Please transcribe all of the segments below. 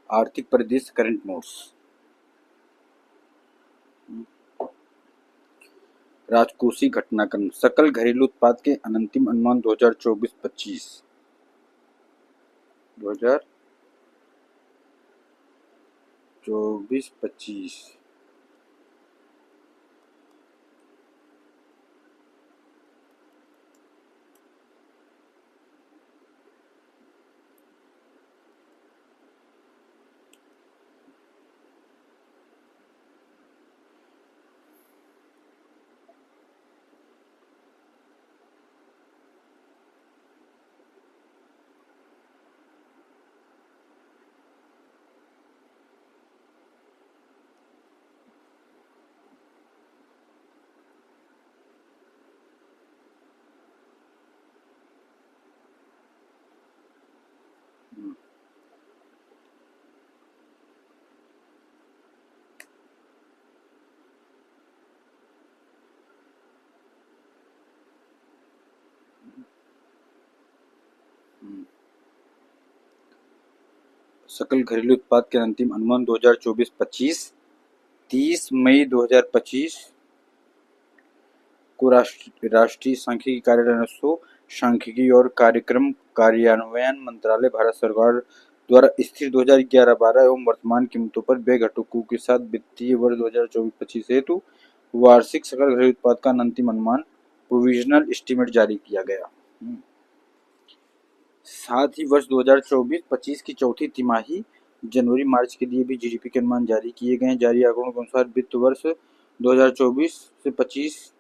आर्थिक परिदृश्य current notes. राजकोषीय घटनाक्रम सकल घरेलू उत्पाद के अंतिम अनुमान 2024-25। 2024-25। सकल घरेलू उत्पाद के अंतिम अनुमान 2024-25। 30 मई 2025 को राष्ट्रीय सांख्यिकी कार्यालय सांख्यिकी और कार्यक्रम कार्यान्वयन मंत्रालय भारत सरकार द्वारा स्थिर 2011-12 एवं वर्तमान कीमतों पर व्यय घटकों के साथ वित्तीय वर्ष 2024-25 हेतु वार्षिक सकल घरेलू उत्पाद का अंतिम अनुमान प्रोविजनल एस्टीमेट जारी किया गया। साथ ही वर्ष 2024-25 की चौथी तिमाही जनवरी मार्च के लिए भी जीडीपी के अनुमान जारी किए गए हैं। जारी आंकड़ों के अनुसार वित्त वर्ष 2024 से 25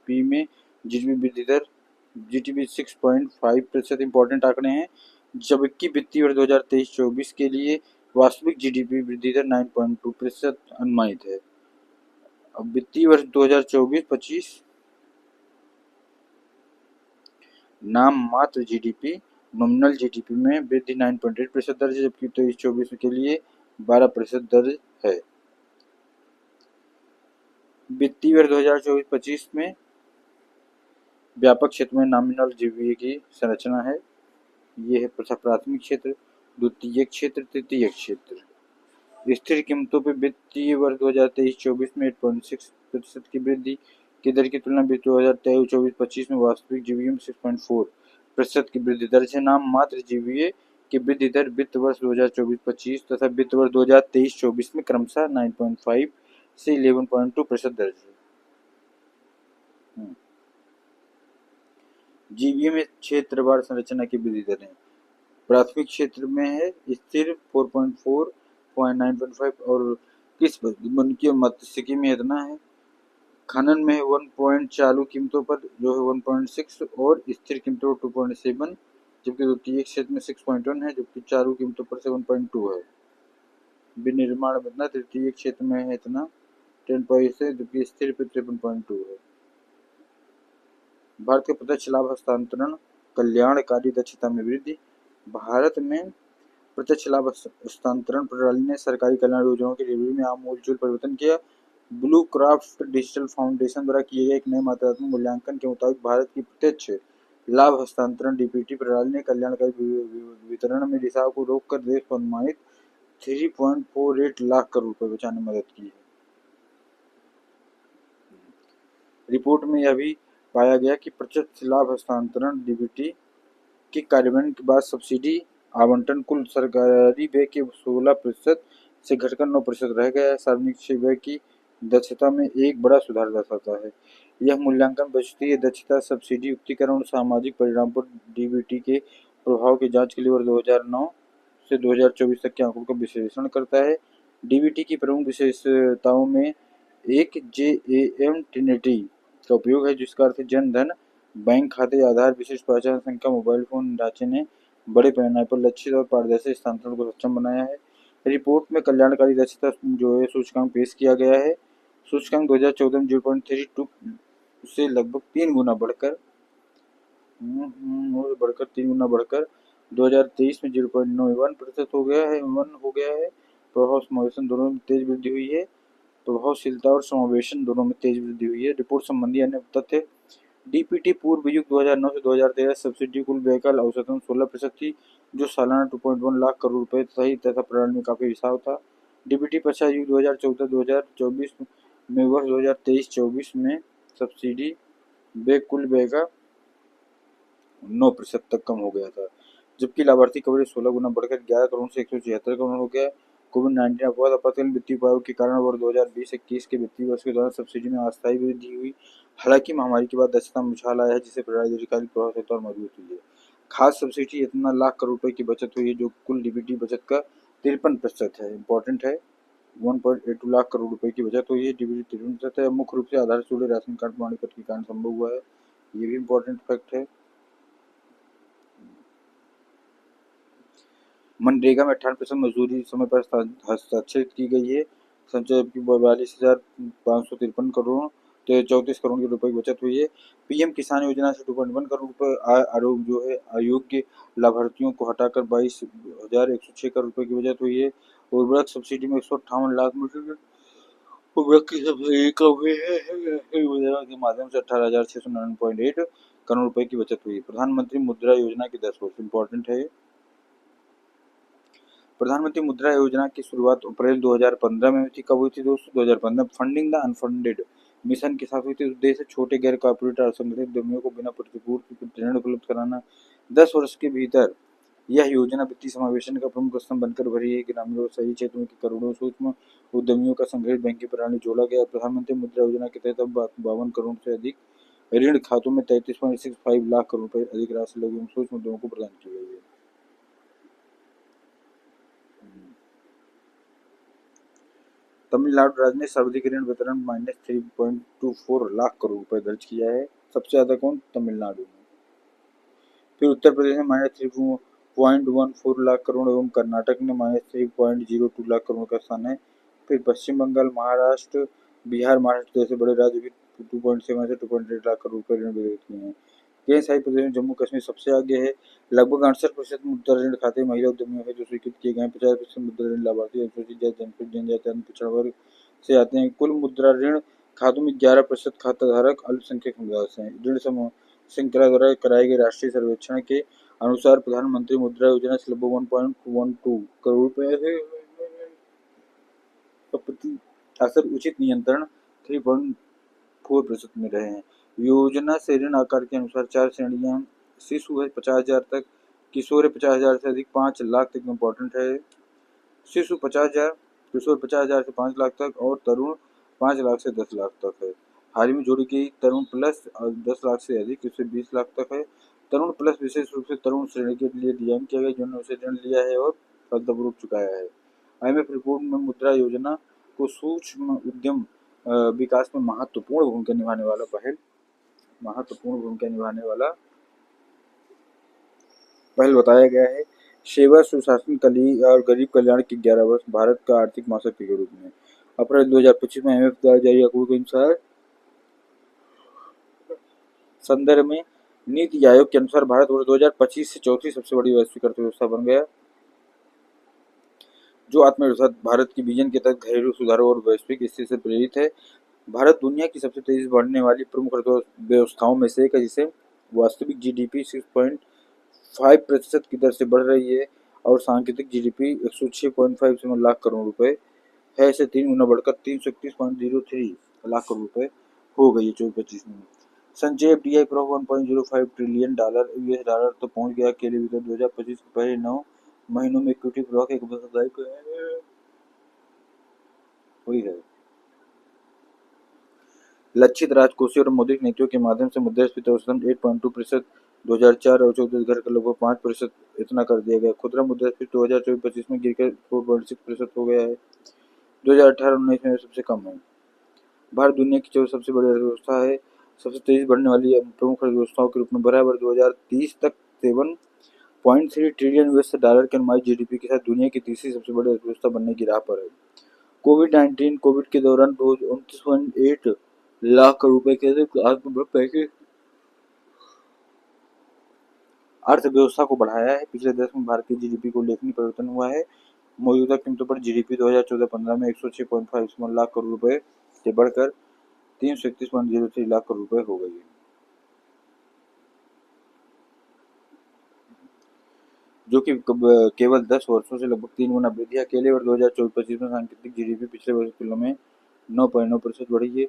में जीडीपी वृद्धि दर जीडीपी 6.5% इंपॉर्टेंट आंकड़े हैं, जबकि वित्तीय वर्ष 2023-24 के लिए वास्तविक जीडीपी वृद्धि दर 9.2% अनुमानित है। अब वित्तीय वर्ष 2024-25 नाम मात्र जीडीपी नॉमिनल जीडीपी में वृद्धि 9.8% दर्ज है, जबकि 23-24 के लिए 12% दर्ज है। वित्तीय वर्ष 2024-25 में व्यापक क्षेत्र में नॉमिनल जीडीपी की संरचना है। ये है प्राथमिक क्षेत्र, द्वितीयक क्षेत्र, तृतीयक क्षेत्र। स्थिर कीमतों पर वित्तीय वर्ष 2023-24 में 8.6% की वृद्धि की दर की तुलना में 2023-24-25 में वास्तविक जीडीपी में 6.4% की वृद्धि दर्ज है। नाम मात्र जीडीपी की वृद्धि दर वित्त वर्ष 2024-25 तथा वित्त वर्ष 2023-24 में क्रमशः 9.5 से 11.2% दर्ज है। जीबीए में क्षेत्रवार संरचना की वृद्धि दरें प्राथमिक क्षेत्र में है स्थिर 4.4, 9.5 और किस की मत्स्यिकी में इतना है। खनन में 1 चालू कीमतों पर जो है 1.6 और स्थिर कीमतों पर 2.7, जबकि द्वितीय क्षेत्र में 6.1 है, जबकि चालू कीमतों पर 7.2 है। विनिर्माण में इतना, तृतीय क्षेत्र में है इतना 10 है, जबकि स्थिर पर 7.2 है। भारत के प्रत्यक्ष लाभ हस्तांतरण कल्याणकारी दक्षता में वृद्धि। भारत में प्रत्यक्ष लाभ हस्तांतरण प्रणाली ने सरकारी कल्याण योजनाओं की डिलीवरी में आमूलचूल परिवर्तन किया। ब्लू क्राफ्ट डिजिटल फाउंडेशन द्वारा किए गए एक नए मात्रात्मक मूल्यांकन के मुताबिक भारत की प्रत्यक्ष लाभ हस्तांतरण डीपीटी प्रणाली ने कल्याणकारी वितरण में रिसाव को रोककर देश को अनुमानित 3.48 लाख करोड़ रुपए बचाने में मदद की है। रिपोर्ट में यह भी पाया गया कि प्रत्यक्ष लाभ हस्तांतरण डीबीटी के कार्यान्वयन के बाद सब्सिडी आवंटन कुल सरकारी व्यय के 16% से घटकर 9% रह गया है। सार्वजनिक व्यय की दक्षता में एक बड़ा सुधार दर्शाता है। यह मूल्यांकन बजटीय दक्षता, सब्सिडी युक्तिकरण और सामाजिक परिणाम पर डीबीटी के प्रभाव की जांच के लिए वर्ष 2009 से 2024 तक के आंकड़ों का विश्लेषण करता है। डीबीटी की प्रमुख विशेषताओं में एक जेएएम ट्रिनिटी का उपयोग है, जिसका अर्थ है जन धन, बैंक खाते, आधार, विशिष्ट पहचान संख्या, मोबाइल फोन ढांचे ने बड़े पैमाने पर लक्षित और पारदर्शी हस्तांतरण को सक्षम बनाया है। रिपोर्ट में कल्याणकारी दक्षता जो है सूचकांक पेश किया गया है। सूचकांक 2014 में 0.32 से लगभग 3 गुना बढ़कर 2023 में 0.91% हो गया है। प्रभाव समावेशन दोनों में तेज वृद्धि हुई है। प्रभावशीलता और समावेशन दोनों में तेज वृद्धि हुई है। रिपोर्ट संबंधी अन्य तथ्य डीपीटी पूर्व युग 2009 से 2013 सब्सिडी कुल व्यय का औसतन 16% थी, जो सालाना 2.1 लाख करोड़ रुपए सही तथा प्रणाली में काफी रिसाव था। डीपीटी पश्चात युग 2014-2024 में वर्ष 2023-24 में सब्सिडी व्यय कुल व्यय का 9% तक कम हो गया था, जबकि लाभार्थी कवरेज 16 गुना बढ़कर 11 करोड़ से 176 करोड़ हो गया। कोविड-19 अपवाद आपातकालीन वित्तीय उपायों के कारण वर्ष 2020-21 के वित्तीय वर्ष के दौरान सब्सिडी में अस्थायी वृद्धि हुई। हालांकि महामारी के बाद दक्षता में उछाल आया है, जिससे प्रणाली दीर्घकालिक प्रभावशीलता और मजबूत हुई है। खास सब्सिडी इतना लाख करोड़ रुपए की बचत हुई है, जो कुल डीबीटी बचत का 53% है। इंपॉर्टेंट है, 1.82 लाख करोड़ रुपए की बचत हुई है, डीबीटी 53% है। मुख्य रूप से आधार से जुड़े राशन कार्ड प्रमाणी पत्र के कारण संभव हुआ है, ये भी इंपॉर्टेंट फैक्ट है। मनरेगा में 58% मजदूरी समय पर हस्ताक्षरित की गई है। संचय की 42,553 करोड़ तो 34 करोड़ के रुपए की बचत हुई है। पीएम किसान योजना से 2.1 करोड़ रुपए आरोप जो है अयोग्य लाभार्थियों को हटाकर 22,106 करोड़ रुपए की बचत हुई है। उर्वरक सब्सिडी में 158 लाख मीट्रिक उर्वरक की सब्सिडी कम हुई है के माध्यम से 18,699.8 करोड़ रुपए की बचत हुई है। प्रधानमंत्री मुद्रा योजना की 10 वर्ष इंपॉर्टेंट है। प्रधानमंत्री मुद्रा योजना की शुरुआत अप्रैल 2015 में हुई थी। कब हुई थी दोस्तों? 2015। फंडिंग द अनफंडेड मिशन के साथ हुई थी। उद्देश्य छोटे गैर कॉर्पोरेट और असंगठित उद्यमियों को बिना प्रतिपूर्ति ऋण उपलब्ध कराना। 10 वर्ष के भीतर यह योजना वित्तीय समावेशन का प्रमुख स्तंभ बनकर भरी है। ग्रामीण और शहरी क्षेत्रों के करोड़ों सूक्ष्म उद्यमियों का संगठित बैंकिंग प्रणाली जोड़ा गया। प्रधानमंत्री मुद्रा योजना के तहत अब 52 करोड़ से अधिक ऋण खातों में 33.65 लाख करोड़ रुपए अधिक राशि लघु एवं सूक्ष्म उद्यमों को प्रदान की गई है। तमिलनाडु राज्य ने सर्वाधिक ऋण वितरण -3.24 लाख करोड़ रुपए दर्ज किया है। सबसे ज्यादा कौन? तमिलनाडु में। फिर उत्तर प्रदेश में -3.14 लाख करोड़ एवं कर्नाटक ने -3.02 लाख करोड़ का स्थान है। फिर पश्चिम बंगाल, महाराष्ट्र, बिहार, महाराष्ट्र जैसे बड़े राज्य भी 2.7 से 2.8 लाख करोड़ रुपए ऋण वितरित किए हैं। केंद्र शासित प्रदेश में जम्मू कश्मीर सबसे आगे है। लगभग 68% मुद्रा ऋण खाते महिला उद्यमियों है, जो स्वीकृत किए गए हैं। 50% मुद्रा ऋण लाभार्थी अनुसूचित जाति, जनजाति, जनजाति, पिछड़ा वर्ग से आते हैं। कुल मुद्रा ऋण खातों में 11% खाता धारक अल्पसंख्यक समुदाय से हैं। ऋण श्रृंखला द्वारा कराए गए राष्ट्रीय सर्वेक्षण के अनुसार प्रधानमंत्री मुद्रा योजना से लगभग 1.12 करोड़ रुपए है। असर उचित नियंत्रण 3.4% में रहे हैं। योजना से ऋण आकार के अनुसार 4 श्रेणियां। शिशु है 50,000 तक, किशोर है 50,000 से अधिक 5 लाख तक इम्पोर्टेंट है। शिशु 50,000, किशोर 50,000 से 5 लाख तक और तरुण 5 लाख से 10 लाख तक है। हाल ही में जोड़ी गई तरुण प्लस 10 लाख से अधिक इससे 20 लाख तक है। तरुण प्लस विशेष रूप से तरुण श्रेणी के लिए डिजाइन किया गया, जिन्होंने उसे ऋण लिया है और सफलतापूर्वक चुकाया है। IMF रिपोर्ट में मुद्रा योजना को सूक्ष्म उद्यम विकास में महत्वपूर्ण भूमिका निभाने वाला पहल बताया गया है। सेवा, सुशासन और गरीब कल्याण के 11 वर्ष भारत का आर्थिक महाशक्ति के रूप में। अप्रैल 2025 में IMF द्वारा जारी आंकड़ों के अनुसार संदर्भ में नीति आयोग के अनुसार भारत वर्ष 2025 से चौथी सबसे बड़ी वैश्विक अर्थव्यवस्था बन गया, जो आत्मनिर्भर भारत की विजन के तहत घरेलू सुधारों और वैश्विक स्थिति से प्रेरित है। भारत दुनिया की सबसे तेजी से बढ़ने वाली प्रमुख अर्थव्यवस्थाओं में से एक है, जिसे वास्तविक GDP 6.5% की दर से बढ़ रही है और सांकेतिक GDP 106.57 लाख करोड़ रुपए है। इसे 3 गुना बढ़कर 331.03 लाख करोड़ रुपए हो गई है 24-25 में। संचय FDI प्रॉफ $1.05 ट्रिलियन US तो पहुंच गया। अकेले भीतर 2025 के पहले 9 महीनों में इक्विटी प्रवाह एक हुई है। लक्षित राजकोषीय और मौद्रिक नीतियों के माध्यम से मुद्रास्फीति औसतन 8.2% 2004 और 24 घर का लगभग 5% इतना कर दिया गया। खुदरा मुद्रास्फीति 2024-25 में गिरकर 4.6% हो गया है। 2018-19 में सबसे कम है। भारत दुनिया की चौथी सबसे बड़ी अर्थव्यवस्था है। सबसे तेजी बढ़ने वाली प्रमुख अर्थव्यवस्थाओं के रूप में बराबर 2030 तक 7.3 ट्रिलियन US के अनुमानित GDP के साथ दुनिया की तीसरी सबसे बड़ी अर्थव्यवस्था बनने की राह पर है। कोविड के दौरान 29.8 लाख करोड़ रुपए के पैकेज अर्थव्यवस्था को बढ़ाया है। पिछले दशक में भारतीय GDP को उल्लेखनीय परिवर्तन हुआ है। मौजूदा कीमतों पर GDP 2014-15 में 106.57 लाख करोड़ रुपए से बढ़कर 331.03 लाख करोड़ रुपए हो गई है। जो कि केवल 10 वर्षों से लगभग 3 गुना वृद्धि है। अकेले वर्ष 2024-25 में सांकेतिक जीडीपी पिछले वर्ष की तुलना में 9.9% बढ़ी है,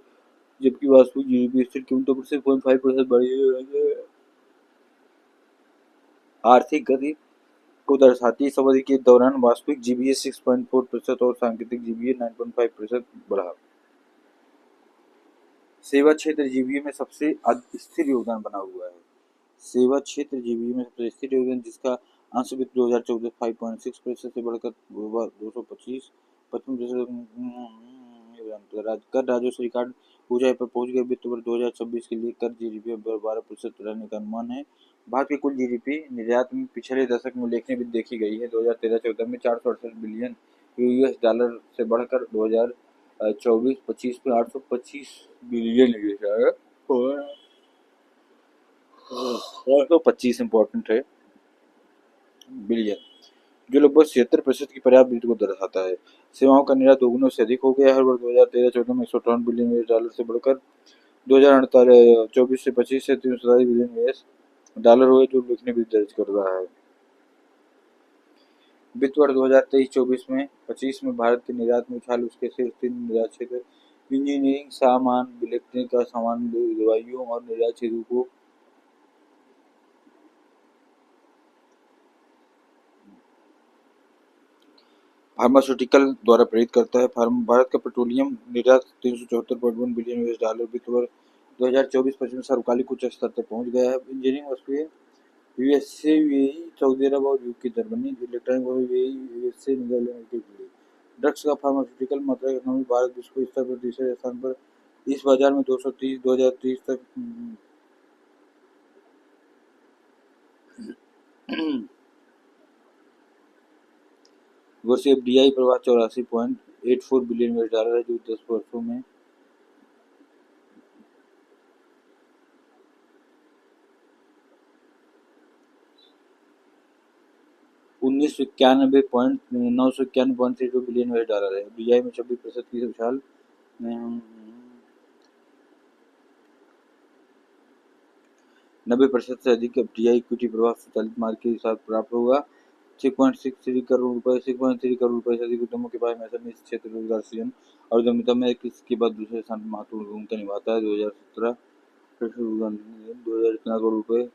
जबकि वास्तविक जीडीपी स्थिर कीमतों पर सिर्फ 0.5% बढ़ी है। आर्थिक गति को दर्शाती है। इस अवधि के दौरान वास्तविक जीबीए 6.4% और सांकेतिक जीबीए 9.5% बढ़ा। सेवा क्षेत्र जीबीए में सबसे स्थिर योगदान बना हुआ है। सेवा क्षेत्र जीबीए में सबसे स्थिर योगदान, जिसका अंश वित्त 2014 5.6% से बढ़कर 225 कर राजस्व रिकॉर्ड ऊंचाई पर पहुंच गए। वित्त वर्ष 2026 के लिए कर जीडीपी पर 12% रहने का अनुमान है। भारत की कुल जीडीपी निर्यात में पिछले दशक में उल्लेखनीय वृद्धि देखी गई है। 2013-14 में 468 बिलियन यूएस डॉलर से बढ़कर 2024-25 में 825 बिलियन यूएस डॉलर 825 इम्पोर्टेंट है बिलियन, जो लगभग 76% की पर्याप्त वृद्धि को दर्शाता है। सेवाओं का निर्यात दोगुना से अधिक हो गया है। हर वर्ष 2013-14 में 158 बिलियन यूएस डॉलर से बढ़कर 2024-25 से 347 बिलियन यूएस डॉलर हुए, जो उल्लेखनीय वृद्धि दर्ज कर रहा है। वित्त वर्ष 2023-24 में 25 में भारत के निर्यात में उछाल उसके शीर्ष 3 निर्यात क्षेत्र इंजीनियरिंग सामान, इलेक्ट्रॉनिक का सामान, दवाइयों और निर्यात क्षेत्रों को फार्मास्यूटिकल द्वारा प्रेरित करता है। भारत का पेट्रोलियम निर्यात 374.1 बिलियन यूएस डॉलर वित्त वर्ष 2024-25 में सर्वकालिक उच्च स्तर तक पहुंच गया है। इंजीनियरिंग वस्तुएं यूएसए, यूएई, सऊदी अरब और UK, Germany, electronic UAE, USA, Netherlands के लिए। ड्रग्स का फार्मास्यूटिकल मात्रा इकोनॉमी भारत विश्व स्तर पर तीसरे स्थान पर इस बाजार में 2030 तक वर्ष एफडीआई प्रवाह 84.84 बिलियन यूएस डॉलर है, जो 10 वर्षों में 1991.991.32 बिलियन यूएस डॉलर है। एफडीआई में 26% की उछाल 90% से अधिक एफडीआई इक्विटी प्रवाह स्वचालित मार्ग के साथ प्राप्त होगा। 6.63 करोड़ रुपए 6.3 करोड़ रुपए से अधिक उद्यमों के पास में इस क्षेत्र रोजगार सृजन और उद्यमिता में इसके बाद दूसरे स्थान पर महत्वपूर्ण भूमिका निभाता है। 2017 2000 करोड़ रुपए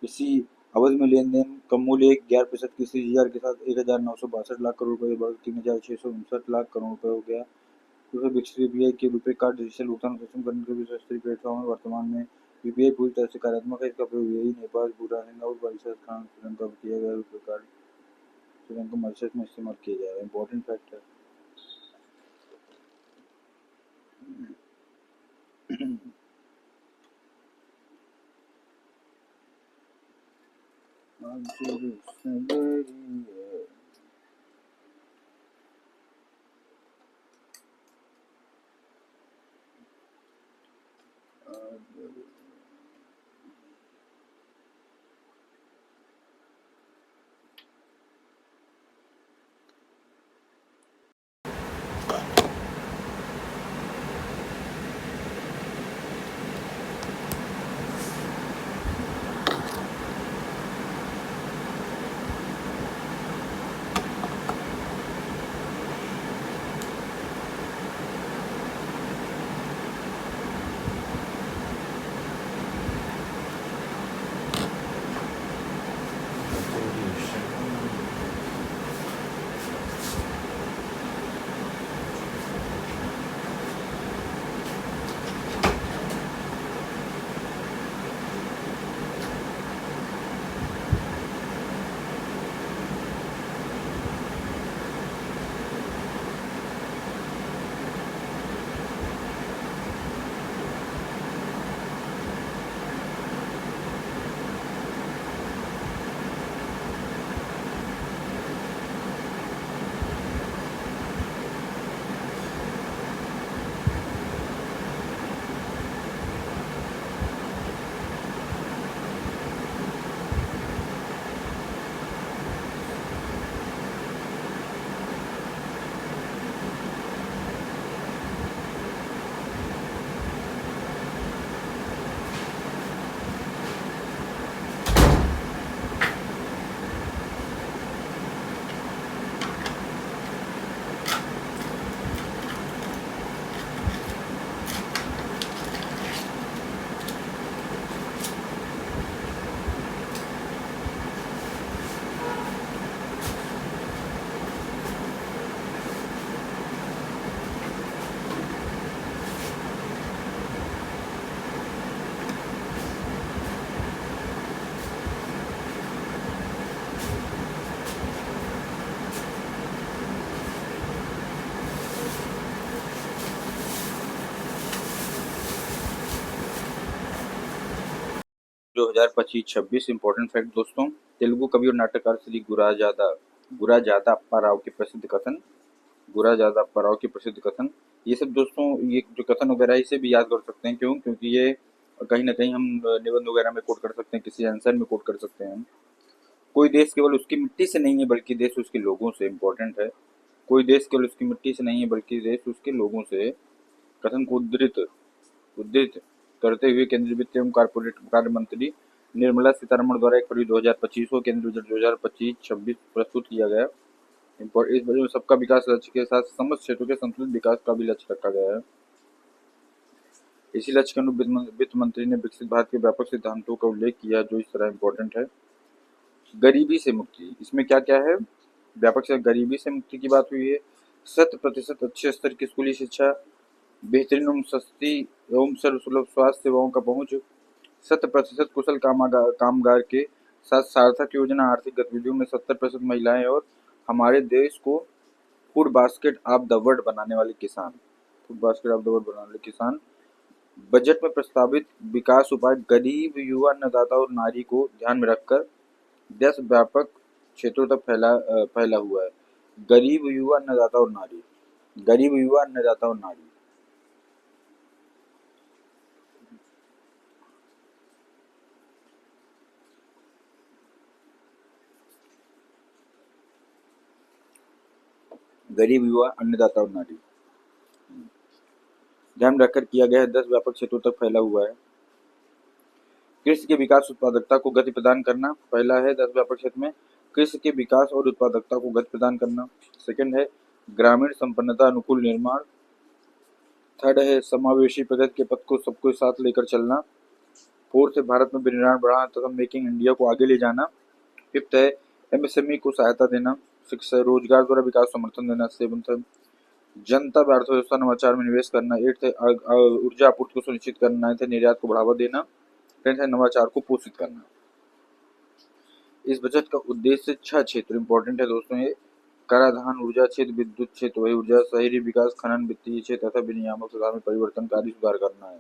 इसी अवधि में लेन देन का मूल्य 11% की CAGR के साथ 1962 लाख करोड़ रुपए बढ़कर 3659 लाख करोड़ रुपए हो गया। दूसरे विकसित यूपीआई के रुपए कार्ड डिजिटल भुगतान सक्षम करने के विश्व स्तरीय प्लेटफॉर्म है। वर्तमान में यूपीआई पूरी तरह से कार्यात्मक है। इसका प्रयोग UAE, Nepal, Bhutan, Singapore, Mauritius, France, Sri Lanka में किया गया। रुपए कार्ड श्रीलंका, मॉरिशस में इस्तेमाल किया जा रहा है। इंपॉर्टेंट फैक्ट है। 2025-26 इंपॉर्टेंट फैक्ट दोस्तों, तेलुगु कवि और नाटककार श्री गुराजादा अप्पाराव के प्रसिद्ध कथन, गुराजादा अप्पाराव के प्रसिद्ध कथन, ये सब दोस्तों, ये जो कथन वगैरह इसे भी याद कर सकते हैं। क्यों? क्योंकि ये कहीं ना कहीं हम निबंध वगैरह में कोट कर सकते हैं, किसी आंसर में कोट कर सकते हैं। कोई देश केवल उसकी मिट्टी से नहीं है बल्कि देश उसके लोगों से, इंपॉर्टेंट है। कोई देश केवल उसकी मिट्टी से नहीं है बल्कि देश उसके लोगों से। कथन को उद्धृत करते हुए केंद्रीय वित्त एवं कारपोरेट कार्य मंत्री निर्मला सीतारमण द्वारा 1 फरवरी 2025 को केंद्रीय बजट 2025-26 प्रस्तुत किया गया। इस बजट में सबका विकास लक्ष्य के साथ समस्त क्षेत्रों के संतुलित विकास का भी लक्ष्य रखा गया है। इसी लक्ष्य के अनुरूप वित्त मंत्री ने विकसित भारत के व्यापक सिद्धांतों का उल्लेख किया जो इस तरह इंपॉर्टेंट है। गरीबी से मुक्ति, इसमें क्या क्या है? व्यापक से गरीबी से मुक्ति की बात हुई है, 100% अच्छे स्तर की स्कूली शिक्षा, बेहतरीन एवं सस्ती एवं सर्वसुलभ स्वास्थ्य सेवाओं का पहुंच, 100% कुशल कामगार के साथ सार्थक योजना, आर्थिक गतिविधियों में 70% महिलाएं और हमारे देश को food basket of the world बनाने वाले किसान, food basket of the world बनाने वाले किसान। बजट में प्रस्तावित विकास उपाय गरीब, युवा, अन्नदाता और नारी को ध्यान में रखकर 10 व्यापक क्षेत्रों तक फैला हुआ है। गरीब, युवा, अन्नदाता और नारी, गरीब, युवा, अन्नदाता और नारी। गरीब, युवा, अन्नदाता और नारी ध्यान रखकर किया गया है, 10 व्यापक क्षेत्रों तक फैला हुआ है। कृषि के विकास उत्पादकता को गति प्रदान करना, पहला है 10 व्यापक क्षेत्र में कृषि के विकास और उत्पादकता को गति प्रदान करना। सेकंड है ग्रामीण संपन्नता अनुकूल निर्माण। थर्ड है समावेशी प्रगति के पथ को सबको साथ लेकर चलना। फोर्थ है भारत में विनिर्माण बढ़ाना तथा मेकिंग इंडिया को आगे ले जाना। फिफ्थ है एमएसएमई को सहायता देना। सिक्स है रोजगार द्वारा विकास समर्थन देना। सेवंथ है जनता व अर्थव्यवस्था नवाचार में निवेश करना। एट्थ है ऊर्जा आपूर्ति को सुनिश्चित करना। नाइन्थ है निर्यात को बढ़ावा देना। टेंथ है नवाचार को पोषित करना। इस बजट का उद्देश्य 6 क्षेत्र इंपॉर्टेंट है दोस्तों, ये कराधान, ऊर्जा क्षेत्र, विद्युत क्षेत्र, वही ऊर्जा, शहरी विकास, खनन, वित्तीय क्षेत्र तथा विनियामक सुधार में परिवर्तनकारी सुधार करना है।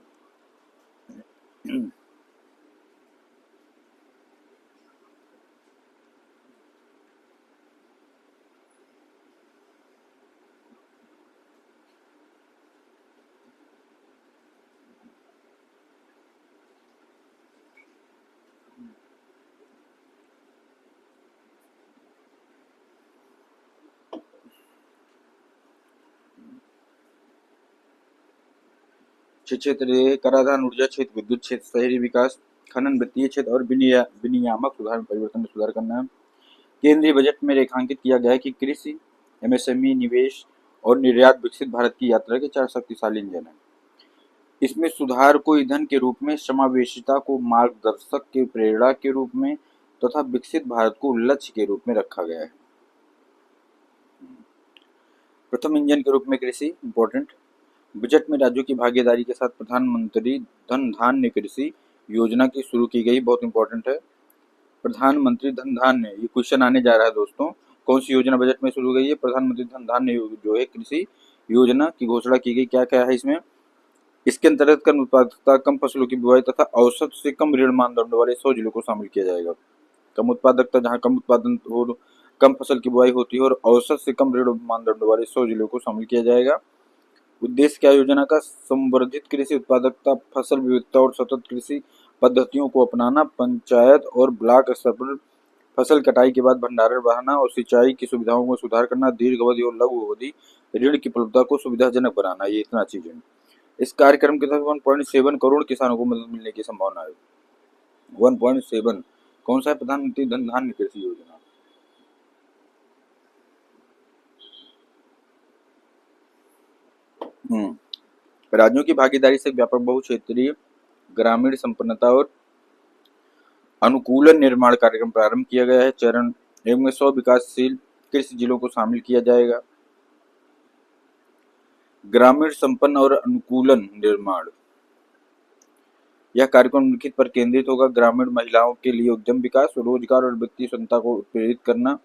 क्षेत्र कराधान, ऊर्जा क्षेत्र, विद्युत क्षेत्र, शहरी विकास, खनन, वित्तीय क्षेत्र और विनियामक सुधार में परिवर्तन में सुधार करना है। केंद्रीय बजट में रेखांकित किया गया है कि कृषि, एमएसएमई, निवेश और निर्यात विकसित भारत की यात्रा के 4 शक्तिशाली इंजन है। इसमें सुधार को ईंधन के रूप में, समावेशिता को मार्गदर्शक के प्रेरणा के रूप में तथा विकसित भारत को लक्ष्य के रूप में रखा गया है। प्रथम इंजन के रूप में कृषि, इंपॉर्टेंट। बजट में राज्यों की भागीदारी के साथ प्रधानमंत्री धन धान्य कृषि योजना की शुरू की गई, बहुत इंपॉर्टेंट है। प्रधानमंत्री धन धान्य, ये क्वेश्चन आने जा रहा है दोस्तों, कौन सी योजना बजट में शुरू गई है? प्रधानमंत्री धन धान्य जो है कृषि योजना की घोषणा की गई। क्या क्या है इसमें? इसके अंतर्गत कम उत्पादकता, कम फसलों की बुआई तथा औसत से कम ऋण मानदंड वाले 100 जिलों को शामिल किया जाएगा। कम उत्पादकता, जहां कम उत्पादन और कम फसल की बुआई होती है, और औसत से कम ऋण मानदंड वाले 100 जिलों को शामिल किया जाएगा। उद्देश्य क्या योजना का? संवर्धित कृषि उत्पादकता, फसल विविधता और सतत कृषि पद्धतियों को अपनाना, पंचायत और ब्लॉक स्तर पर फसल कटाई के बाद भंडारण बढ़ाना और सिंचाई की सुविधाओं में सुधार करना, दीर्घ अवधि और लघु अवधि ऋण की उपलब्धता को सुविधाजनक बनाना। ये इतना चीज है। इस कार्यक्रम के तहत 1.7 करोड़ किसानों को मदद मिलने की संभावना है। 1.7 कौन सा है? प्रधानमंत्री धन धान्य कृषि योजना। राज्यों की भागीदारी से व्यापक बहुक्षेत्रीय ग्रामीण संपन्नता और अनुकूलन निर्माण कार्यक्रम प्रारंभ किया गया है। चरण 1 में 100 विकासशील कृषि जिलों को शामिल किया जाएगा। ग्रामीण संपन्न और अनुकूलन निर्माण, यह कार्यक्रम निम्नलिखित पर केंद्रित होगा। ग्रामीण महिलाओं के लिए उद्यम विकास, रोजगार और वित्तीय स्वतंत्रता को प्रेरित करना,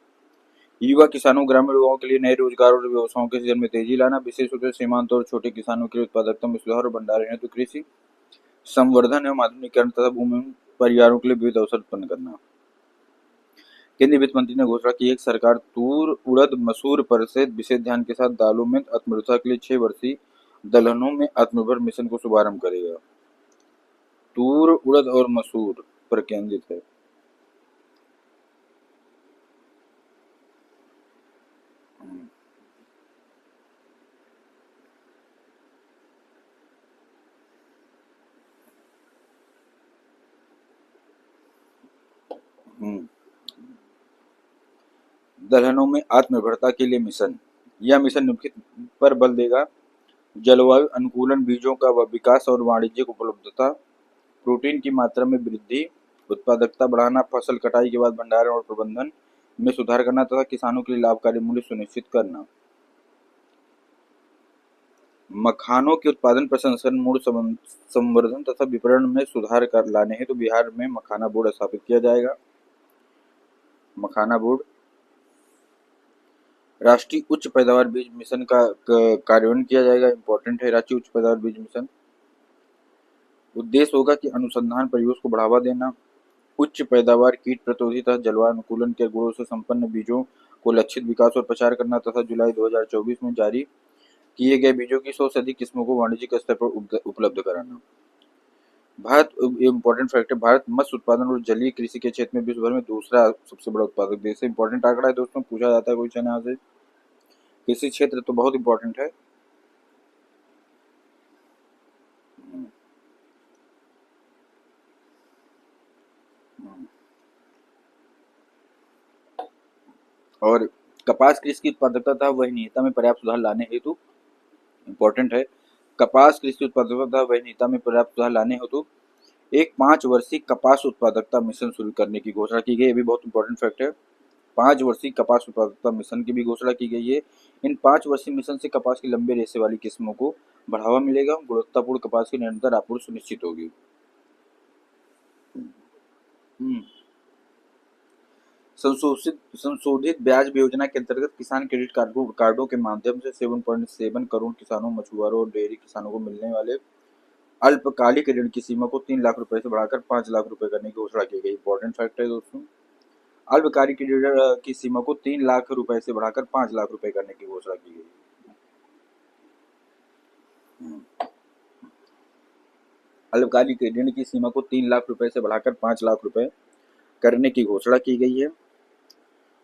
युवा किसानों, ग्रामीण युवाओं के लिए नए रोजगार और व्यवसायों के सृजन में तेजी लाना, विशेष रूप से सीमांत और छोटे किसानों के लिए उत्पादकता में सुधार और भंडारण हेतु कृषि संवर्धन एवं आधुनिकीकरण तथा भूमि परिवारों के लिए विविध अवसर उत्पन्न करना। केंद्रीय वित्त मंत्री ने घोषणा की है कि सरकार तूर, उड़द, मसूर पर से विशेष ध्यान के साथ दालों में आत्मनिर्भरता के लिए 6 वर्षीय दलहनों में आत्मनिर्भर मिशन को शुभारंभ करेगा। तूर, उड़द और मसूर पर केंद्रित है। दलहनों में आत्मनिर्भरता के लिए मिशन। यह मिशन निम्नलिखित पर बल देगा: जलवायु अनुकूलन, बीजों का विकास और वाणिज्यिक उपलब्धता, प्रोटीन की मात्रा में वृद्धि, उत्पादकता बढ़ाना, फसल कटाई के बाद भंडारण और प्रबंधन में सुधार करना तथा किसानों के लिए लाभकारी मूल्य सुनिश्चित करना। मखानों के उत्पादन, प्रसंस्करण, मूल्य संवर्धन तथा विपणन में सुधार कर लाने हेतु बिहार में मखाना बोर्ड स्थापित किया जाएगा। मखाना बोर्ड। राष्ट्रीय उच्च पैदावार बीज मिशन का कार्यान्वयन किया जाएगा। इंपॉर्टेंट है राष्ट्रीय उच्च पैदावार बीज मिशन। उद्देश्य होगा कि अनुसंधान परियोजना को बढ़ावा देना, उच्च पैदावार, कीट प्रतिरोधी तथा जलवायु अनुकूलन के गुणों से संपन्न बीजों को लक्षित विकास और प्रचार करना तथा जुलाई 2024 में जारी किए गए बीजों की 100 से अधिक किस्मों को वाणिज्यिक स्तर पर उपलब्ध कराना। भारत, इंपॉर्टेंट फैक्ट है, भारत मत्स्य उत्पादन और जलीय कृषि के क्षेत्र में विश्व भर में दूसरा सबसे बड़ा उत्पादक देश है। इंपॉर्टेंट आंकड़ा है दोस्तों, पूछा जाता है क्वेश्चन यहाँ से। कृषि क्षेत्र तो बहुत इंपॉर्टेंट है। और कपास कृषि की उत्पादकता तथा वहनीयता में पर्याप्त सुधार लाने हेतु, इंपॉर्टेंट है, कपास कृषि उत्पादकता तथा वहनीयता में पर्याप्त सुधार लाने हेतु एक 5 वर्षीय कपास उत्पादकता मिशन शुरू करने की घोषणा की गई। ये भी बहुत इंपॉर्टेंट फैक्ट है। 5 वर्षीय कपास उत्पादकता मिशन की भी घोषणा की गई है। इन 5 वर्षीय मिशन से कपास की लंबे रेशे वाली किस्मों को बढ़ावा मिलेगा, गुणवत्तापूर्ण कपास की निरंतर आपूर्ति सुनिश्चित होगी। संशोधित ब्याज योजना के अंतर्गत किसान क्रेडिट कार्डों के माध्यम से 7.7 करोड़ किसानों, मछुआरों और डेयरी किसानों को मिलने वाले अल्पकालिक ऋण की सीमा को 3 लाख रुपए से बढ़ाकर 5 लाख रुपए करने की घोषणा की गई। इंपॉर्टेंट फैक्ट है दोस्तों, अल्पकालिक ऋण की सीमा को 3 लाख रुपए से बढ़ाकर 5 लाख रुपए करने की घोषणा की गई। अल्पकालिक ऋण की सीमा को 3 लाख रुपए से बढ़ाकर 5 लाख रुपए करने की घोषणा की गई है।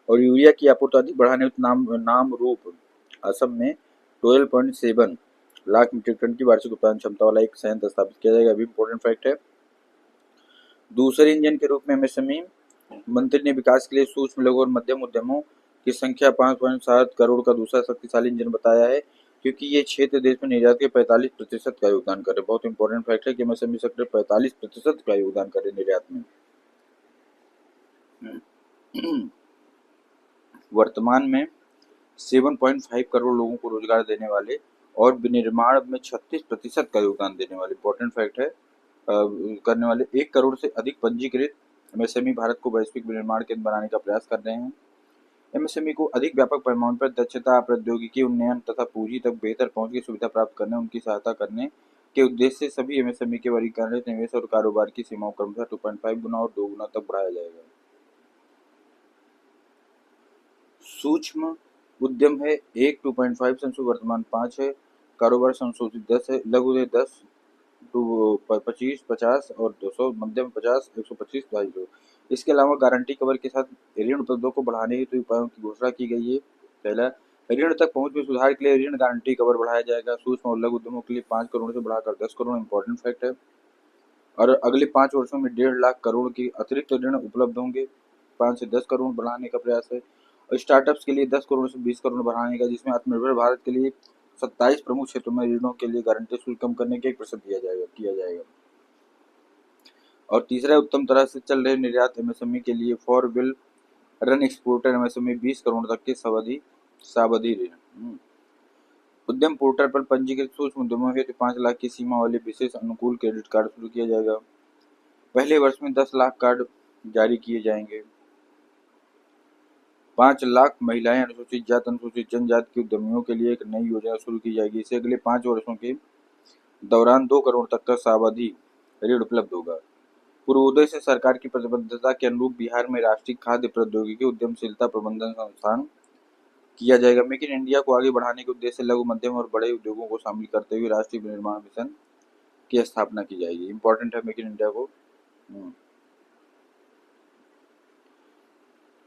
और यूरिया की आपूर्ति अधिक बढ़ाने नाम रूप असम में 12.7 लाख मीट्रिक टन की वार्षिक उत्पादन क्षमता वाला एक संयंत्र स्थापित किया जाएगा। अभी इंपॉर्टेंट फैक्ट है। दूसरे इंजन के रूप में एमएसएमई मंत्री ने विकास के लिए सूक्ष्म, लघु और मध्यम उद्यमों की संख्या 5.7 करोड़ का दूसरा शक्तिशाली इंजन बताया है, क्योंकि ये क्षेत्र देश में निर्यात के 45% का योगदान करे। बहुत इंपॉर्टेंट फैक्ट है कि एमएसएमई सेक्टर 45% का योगदान करे निर्यात में। वर्तमान में 7.5 करोड़ लोगों को रोजगार देने वाले और विनिर्माण में 36% का योगदान देने वाले, इंपॉर्टेंट फैक्ट है, करने वाले 1 करोड़ से अधिक पंजीकृत एमएसएमई भारत को वैश्विक विनिर्माण केंद्र बनाने का प्रयास कर रहे हैं। एमएसएमई को अधिक व्यापक पैमाने पर दक्षता, प्रौद्योगिकी उन्नयन तथा पूंजी तक बेहतर पहुंच की सुविधा प्राप्त करने, उनकी सहायता करने के उद्देश्य से सभी एमएसएमई के वर्गीकरण, निवेश और कारोबार की सीमाओं को क्रमशः 2.5 गुना और 2 गुना तक बढ़ाया जाएगा। सूक्ष्म उद्यम है 1, 2.5 संशोधित वर्तमान 5 है, कारोबार संशोधित 10 है, लघु है 10, 25, 50 और 200, मध्यम 50, 125, 250। इसके अलावा गारंटी कवर के साथ ऋण उपलब्धों को बढ़ाने हेतु उपायों की घोषणा की गई है। पहला, ऋण तक पहुंच में सुधार के लिए ऋण गारंटी कवर बढ़ाया जाएगा। सूक्ष्म और लघु उद्यमों के लिए 5 करोड़ से बढ़ाकर 10 करोड़, इंपॉर्टेंट फैक्ट है। और अगले 5 वर्षों में 1.5 लाख करोड़ की अतिरिक्त ऋण उपलब्ध होंगे। 5 से 10 करोड़ बढ़ाने का प्रयास है। और स्टार्टअप्स के लिए 10 करोड़ से 20 करोड़ बढ़ाने का, जिसमें आत्मनिर्भर भारत के लिए 27 प्रमुख क्षेत्रों में ऋणों के लिए गारंटी शुल्क कम करने के 1% किया जाएगा। और तीसरा, उत्तम तरह से चल रहे निर्यात एमएसएमई के लिए for will run exporter MSME 20 crore तक के सावधि ऋण। उद्यम पोर्टल पर पंजीकृत सूक्ष्म उद्यमों हेतु 5 लाख की सीमा वाले विशेष अनुकूल क्रेडिट कार्ड शुरू किया जाएगा। पहले वर्ष में 10 लाख कार्ड जारी किए जाएंगे। 5 लाख महिलाएं, अनुसूचित जाति, अनुसूचित जनजाति के उद्यमियों के लिए एक नई योजना शुरू की जाएगी। इसे अगले 5 वर्षों के दौरान 2 करोड़ तक का सावधि ऋण उपलब्ध होगा। पूर्वोदय से सरकार की प्रतिबद्धता के अनुरूप बिहार में राष्ट्रीय खाद्य प्रौद्योगिकी उद्यमशीलता प्रबंधन संस्थान किया जाएगा। मेक इन इंडिया को आगे बढ़ाने के उद्देश्य से लघु मध्यम और बड़े उद्योगों को शामिल करते हुए राष्ट्रीय विनिर्माण मिशन की स्थापना की जाएगी। इंपॉर्टेंट है मेक इन इंडिया को।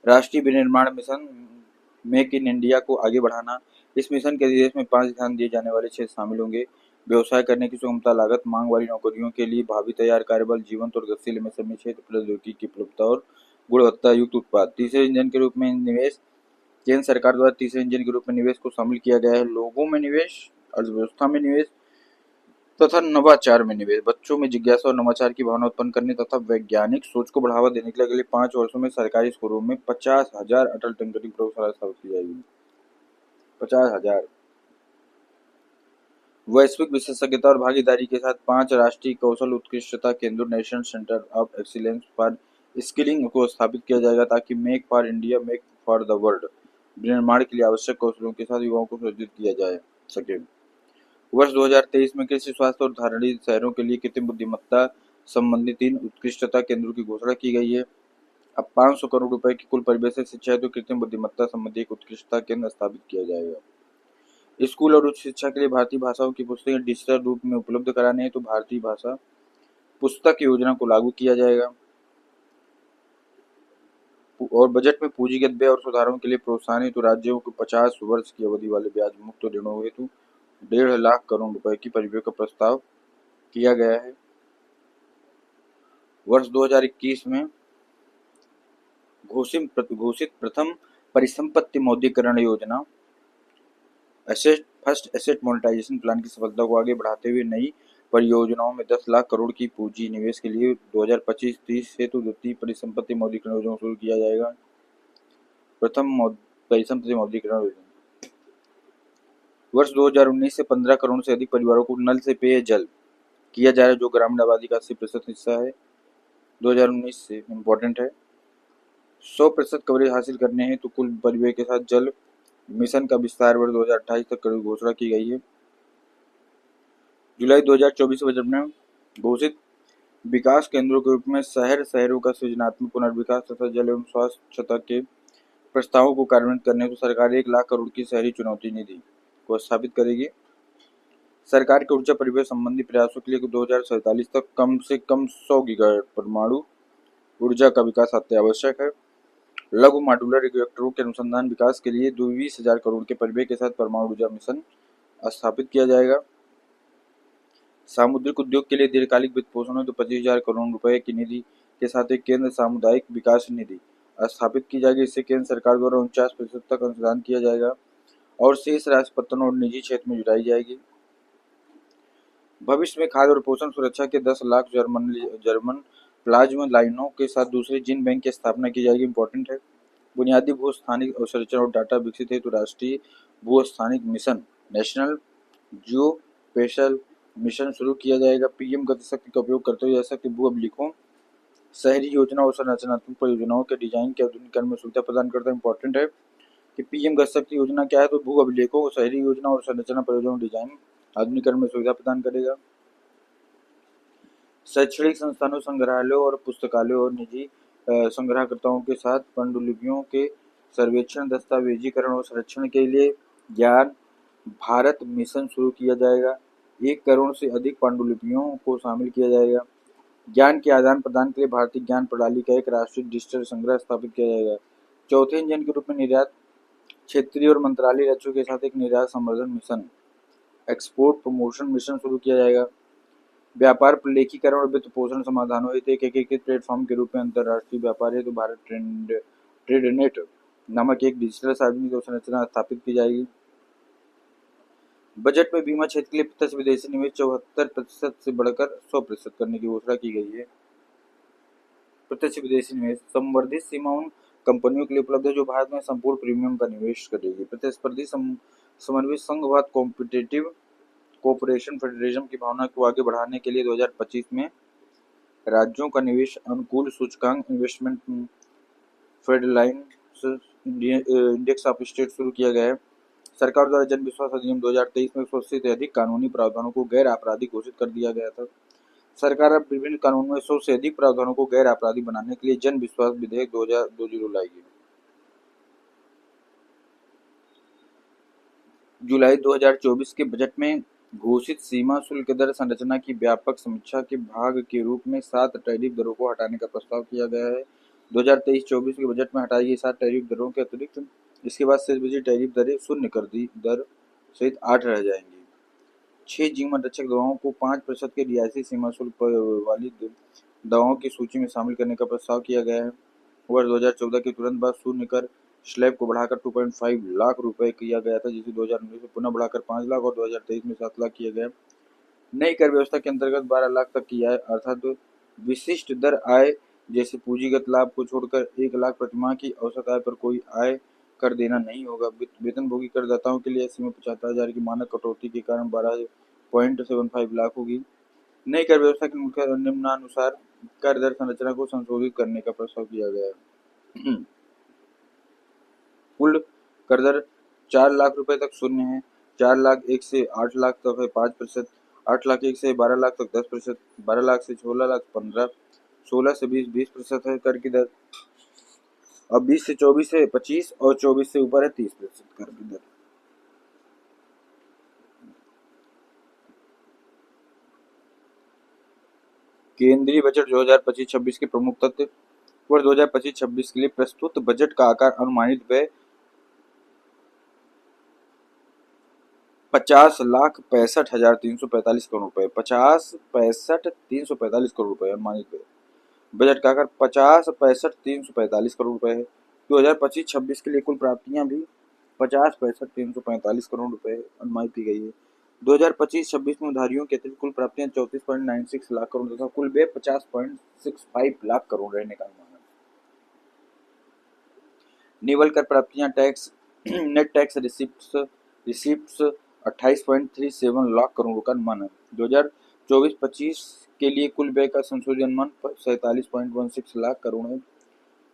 राष्ट्रीय विनिर्माण मिशन मेक इन इंडिया को आगे बढ़ाना। इस मिशन के देश में 5 ध्यान दिए जाने वाले क्षेत्र शामिल होंगे। व्यवसाय करने की सुगमता, लागत, मांग वाली नौकरियों के लिए भावी तैयार कार्यबल, जीवंत और गतिशील एमएसएमई क्षेत्र, प्रौद्योगिकी की उपलब्धता और गुणवत्ता युक्त उत्पाद। तीसरे इंजन के रूप में निवेश। केंद्र सरकार द्वारा तीसरे इंजन के रूप में निवेश को शामिल किया गया है। लोगों में निवेश, अर्थव्यवस्था में निवेश तथा नवाचार में निवेश। बच्चों में जिज्ञासा और नवाचार की भावना उत्पन्न करने तथा वैज्ञानिक सोच को बढ़ावा देने के लिए अगले 5 वर्षों में सरकारी स्कूलों में 50,000 अटल टिंकरिंग प्रयोगशाला स्थापित की जाएगी। 50,000। वैश्विक विशेषज्ञता और भागीदारी के साथ 5 राष्ट्रीय कौशल उत्कृष्टता केंद्रों, national centre of excellence for skilling को स्थापित किया जाएगा ताकि make for India, make for the world विनिर्माण के लिए आवश्यक कौशलों के साथ युवाओं को सुरक्षित किया जा सके। वर्ष 2023 में कृषि, स्वास्थ्य और धारणीय शहरों के लिए कृत्रिम बुद्धिमत्ता संबंधी 3 उत्कृष्टता केंद्रों की घोषणा की गई है। अब 500 करोड़ रुपए की कुल परिवेश से शिक्षा हेतु कृत्रिम बुद्धिमत्ता संबंधी एक उत्कृष्टता केंद्र स्थापित किया जाएगा। स्कूल और उच्च शिक्षा के लिए भारतीय भाषाओं की पुस्तकें डिजिटल रूप में उपलब्ध कराने हेतु भारतीय भाषा पुस्तक योजना को लागू किया जाएगा। और बजट में पूंजीगत व्यय और सुधारों के लिए प्रोत्साहन हेतु राज्यों को 50 वर्ष की अवधि वाले ब्याज मुक्त ऋणों हेतु 1.5 लाख करोड़ रुपए की परिव्यय का प्रस्ताव किया गया है। वर्ष 2021 में घोषित प्रथम परिसंपत्ति मौद्रीकरण योजना फर्स्ट एसेट मोनेटाइजेशन प्लान की सफलता को आगे बढ़ाते हुए नई परियोजनाओं में 10 लाख करोड़ की पूंजी निवेश के लिए 2025-30 हेतु द्वितीय परिसंपत्ति मौद्रीकरण योजना शुरू किया जाएगा। प्रथम परिसंपत्ति मौद्रीकरण योजना वर्ष 2019 से 15 करोड़ से अधिक परिवारों को नल से पेयजल किया जा रहा है, जो ग्रामीण आबादी का 80% हिस्सा है। 2019 से इम्पोर्टेंट है। 100% कवरेज हासिल करने हेतु कुल परिव्यय के साथ जल मिशन का विस्तार वर्ष 2028 तक करने की घोषणा की गई है। जुलाई 2024 बजट में घोषित विकास केंद्रों के रूप में शहरों का सृजनात्मक पुनर्विकास तथा जल एवं स्वच्छता के प्रस्तावों को कार्यान्वित करने हेतु सरकार 1 लाख करोड़ की शहरी चुनौती निधि को स्थापित करेगी। सरकार के ऊर्जा परिवेश संबंधी प्रयासों के लिए 2047 तक कम से कम 100 गीगावाट परमाणु ऊर्जा का विकास अत्यावश्यक है। लघु मॉड्यूलर रिएक्टरों के अनुसंधान विकास के लिए 20,000 करोड़ के परिव्यय के साथ परमाणु ऊर्जा मिशन स्थापित किया जाएगा। सामुद्रिक उद्योग के लिए दीर्घकालिक वित्त पोषण हेतु 25,000 करोड़ रुपए की निधि के साथ एक केंद्र सामुदायिक विकास निधि स्थापित की जाएगी। इससे केंद्र सरकार द्वारा 49% तक अनुदान किया जाएगा और शेष राशि पत्तन और निजी क्षेत्र में जुटाई जाएगी। भविष्य में खाद्य और पोषण सुरक्षा के 10 लाख जर्मन प्लाज्मा लाइनों के साथ दूसरे जीन बैंक की स्थापना की जाएगी। इंपॉर्टेंट है। बुनियादी भू स्थानिक अवसंरचना और डाटा विकसित हेतु राष्ट्रीय भू स्थानिक मिशन, नेशनल जियो स्पेशल मिशन शुरू किया जाएगा। पीएम गति शक्ति का उपयोग करते हुए जैसा कि भू अभिलेखों, शहरी योजना और संरचनात्मक परियोजनाओं के डिजाइन के आधुनिकीकरण में सुविधा प्रदान करता है। इंपॉर्टेंट है कि पीएम गति शक्ति योजना क्या है, तो भू अभिलेखों, शहरी योजना और संरचना परियोजनाओं डिजाइन आधुनिकीकरण में सुविधा प्रदान करेगा। शैक्षणिक संस्थानों, संग्रहालयों और पुस्तकालयों और निजी संग्रहकर्ताओं के साथ पांडुलिपियों के सर्वेक्षण, दस्तावेजीकरण और संरक्षण के लिए ज्ञान भारत मिशन शुरू किया जाएगा। 1 करोड़ से अधिक पांडुलिपियों को शामिल किया जाएगा। ज्ञान के आदान प्रदान के लिए भारतीय ज्ञान प्रणाली का एक राष्ट्रीय डिजिटल संग्रह स्थापित किया जाएगा। चौथे इंजन के रूप में निर्यात, क्षेत्रीय और मंत्रालय राज्यों के साथ एक निर्यात संवर्धन मिशन, एक्सपोर्ट प्रमोशन मिशन शुरू किया जाएगा। व्यापार प्रलेखीकरण और वित्त पोषण समाधानों हेतु एक एकीकृत प्लेटफॉर्म के रूप में अंतर्राष्ट्रीय व्यापार हेतु भारत ट्रेडनेट नामक एक डिजिटल सार्वजनिक अवसंरचना स्थापित की जाएगी। बजट में बीमा क्षेत्र के लिए प्रत्यक्ष विदेशी निवेश 74% से बढ़कर 100% करने की घोषणा की गई है। प्रत्यक्ष विदेशी निवेश संवर्धित सीमा उन कंपनियों के लिए उपलब्ध है जो भारत में संपूर्ण प्रीमियम का निवेश करेगी। प्रतिस्पर्धी समन्वित संघवाद कॉम्पिटिटिव कोऑपरेशन फेडरलिज्म की भावना को आगे बढ़ाने के लिए 2025 में राज्यों का निवेश अनुकूल सूचकांक इन्वेस्टमेंट फेडरलाइंस इंडेक्स ऑफ स्टेट शुरू किया गया है। सरकार द्वारा जन विश्वास अधिनियम 2023 में 180 से अधिक कानूनी प्रावधानों को गैर आपराधिक घोषित कर दिया गया था। सरकार अब विभिन्न कानूनों में 100 से अधिक प्रावधानों को गैर आपराधिक बनाने के लिए जन विश्वास विधेयक 2020 लाएगी। जुलाई 2024 के बजट में घोषित सीमा शुल्क दर संरचना की व्यापक समीक्षा के भाग के रूप में 7 टैरिफ दरों को हटाने का प्रस्ताव किया गया है। 2023-24 के बजट में हटाई गई 7 टैरिफ दरों के अतिरिक्त इसके बाद शेष बची टैरिफ दरें शून्य कर दी दर सहित 8 रह जाएंगी। 6 जीवन रक्षक दवाओं को 5% के रियायती सीमा शुल्क वाली दवाओं की सूची में शामिल करने का प्रस्ताव किया गया है। वर्ष 2014 के तुरंत बाद शून्य कर स्लैब को बढ़ाकर 2.5 लाख रुपए किया गया था, जिसे 2019 में पुनः बढ़ाकर 5 लाख और 2023 में 7 लाख किया गया। नई कर व्यवस्था के अंतर्गत 12 लाख तक की आय अर्थात विशिष्ट दर आय जैसे पूंजीगत लाभ को छोड़कर 1 लाख प्रतिमाह की औसत आय पर कोई आय कर देना नहीं होगा। वेतनभोगी करदाताओं के लिए सीमा 75,000 की मानक कटौती के कारण 12.75 लाख होगी। नई कर व्यवस्था के मुख्य निम्नानुसार कर दर संरचना को संशोधित करने का प्रस्ताव किया गया है। कुल कर दर 4 लाख रुपए तक शून्य है, 4 लाख 1 से 8 लाख तक है 5%, 8 लाख 1 से 12 लाख तक 10%, 12 लाख से 16 लाख 15%, 16 से 20% है कर की दर। अब 20 से 24 है 25% और 24 से ऊपर है 30% कर की दर। केंद्रीय बजट 2025-26 के प्रमुख तथ्य। वर्ष 2025-26 के लिए प्रस्तुत बजट का आकार अनुमानित व्यय 50,65,345 करोड़ रुपए, 50,65,345 करोड़ रुपए अनुमानित व्यय। बजट का आकार 50,65,345 करोड़ रुपए है। 2025-26 के लिए कुल प्राप्तियां भी 50,65,345 करोड़ रुपए अनुमानित की गई है। 2025-26 में उधारियों के अतिरिक्त कुल प्राप्तियां 34.96 लाख करोड़ तथा कुल व्यय 50.65 लाख करोड़ रहने का अनुमान है। निवल कर प्राप्तियां tax net tax receipts 28.37 lakh crore का अनुमान है। 2024-25 के लिए कुल व्यय का संशोधित अनुमान 47.16 लाख करोड़ है।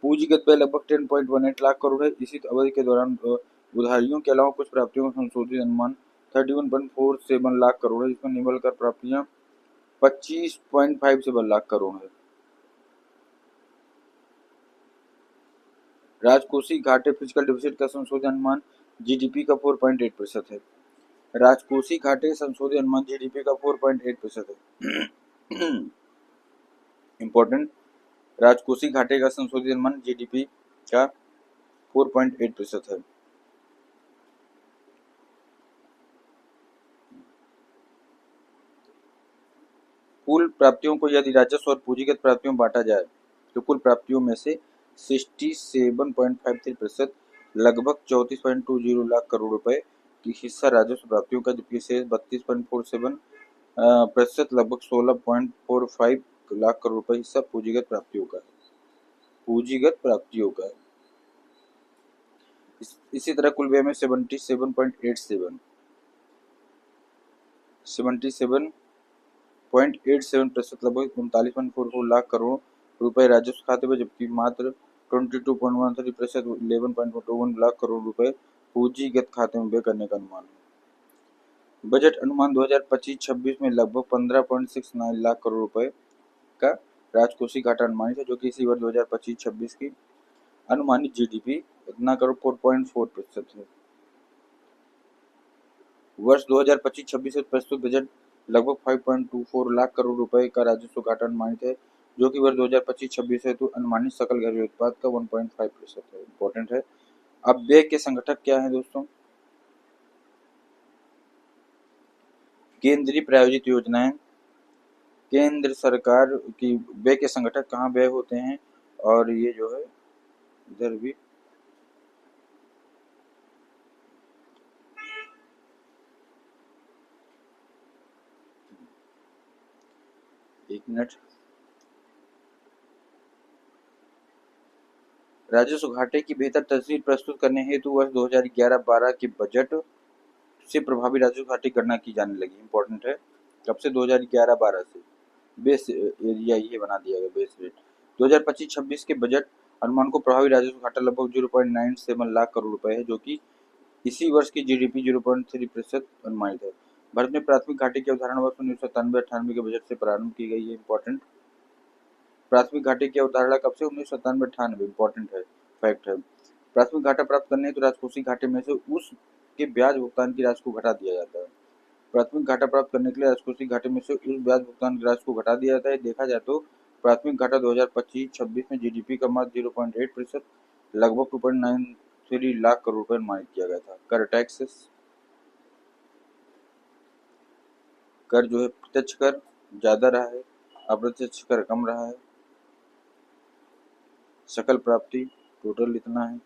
पूंजीगत व्यय लगभग 10.18 लाख करोड़ है। इसी अवधि के दौरान उधारियों के अलावा कुछ प्राप्तियों का संशोधित अनुमान 31.47 लाख करोड़ है, जिसमें निवल कर प्राप्तियां 25.57 लाख करोड़ है। राजकोषीय घाटे फिजिकल डिफिसिट का संशोधित अनुमान जीडीपी का 4.8% है। राजकोषीय घाटे संशोधित अनुमान जीडीपी का 4.8% है। इंपॉर्टेंट, राजकोषीय घाटे का संशोधित अनुमान जीडीपी का 4.8% है। कुल प्राप्तियों को यदि राजस्व और पूंजीगत प्राप्तियों बांटा जाए तो कुल प्राप्तियों में से 67.53% लगभग 34.20 लाख करोड़ रुपए की हिस्सा राजस्व प्राप्तियों का, जबकि शेष 32.47% लगभग 16.45 लाख करोड़ रुपए हिस्सा पूंजीगत प्राप्तियों का है। इसी तरह कुल व्यय में 77.87% लगभग 39.44 लाख करोड़ रुपए राजस्व खाते में, जबकि मात्र 22.13% 11.21 लाख करोड़ रुपए पूंजीगत खाते में व्यय करने का अनुमान है। बजट अनुमान 2025-26 में लगभग 15.69 लाख करोड़ रुपए का राजकोषीय घाटा अनुमानित है, जो कि इसी वर्ष 2025-26 की अनुमानित जीडीपी इतना करोड़ 4.4% है। वर्ष 2025-26 में प्रस्तुत बजट लगभग 5.24 लाख करोड़ रुपए का राजस्व घाटा अनुमानित है, जो कि वर्ष 2025-26 हेतु अनुमानित सकल घरेलू उत्पाद का 1.5% है। इंपॉर्टेंट है। अब व्यय के संगठक क्या है दोस्तों? केंद्रीय प्रायोजित योजनाएं। केंद्र सरकार की व्यय के संगठक कहाँ व्यय होते हैं, और ये जो है इधर भी एक मिनट। राजस्व घाटे की बेहतर तस्वीर प्रस्तुत करने हेतु वर्ष 2011-12 के बजट से प्रभावी राजस्व घाटे की गणना की जाने लगी। इंपॉर्टेंट है। कब से? 2011-12 से। बेस एरिया ये बना दिया गया, बेस रेट। 2025-26 के बजट अनुमान को प्रभावी राजस्व घाटा लगभग 0.97 लाख करोड़ रुपए है, जो कि इसी वर्ष की जीडीपी 0.3% अनुमानित है। भारत में प्राथमिक घाटे की अवधारणा वर्ष 1997-98 के बजट से प्रारंभ की गई है। इंपॉर्टेंट, प्राथमिक घाटे की अवधारणा कब से? 1997-98। इंपॉर्टेंट है, फैक्ट है। प्राथमिक घाटा प्राप्त करने हेतु राजकोषीय घाटे में से उस के ब्याज भुगतान की राशि को घटा दिया जाता है। प्राथमिक घाटा प्राप्त करने के लिए राजकोषीय घाटे में से उस ब्याज भुगतान की राशि को घटा दिया जाता है। देखा जाए तो प्राथमिक घाटा 2025-26 में जीडीपी का मात्र 0.8%, लगभग 2.93 लाख करोड़ रुपए अनुमानित किया गया था। कर, टैक्सेस, कर जो है प्रत्यक्ष कर ज्यादा रहा है, अप्रत्यक्ष कर कम रहा है। सकल प्राप्ति टोटल इतना है।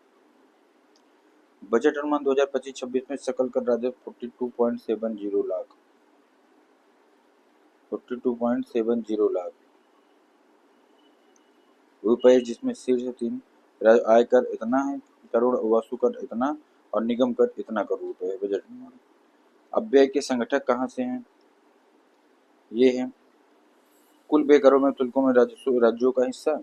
बजट अनुमान 2025-26 में सकल कर राजस्व 42.70 लाख 42.70 लाख रुपए, जिसमें शीर्ष 3 आयकर इतना है करोड़, वस्तु कर इतना और निगम कर इतना करोड़ रुपए है बजट अनुमान। अब व्यय के संगठक कहाँ से हैं? ये है कुल व्यय करों में तुल्कों में राजस्व राज्यों का हिस्सा।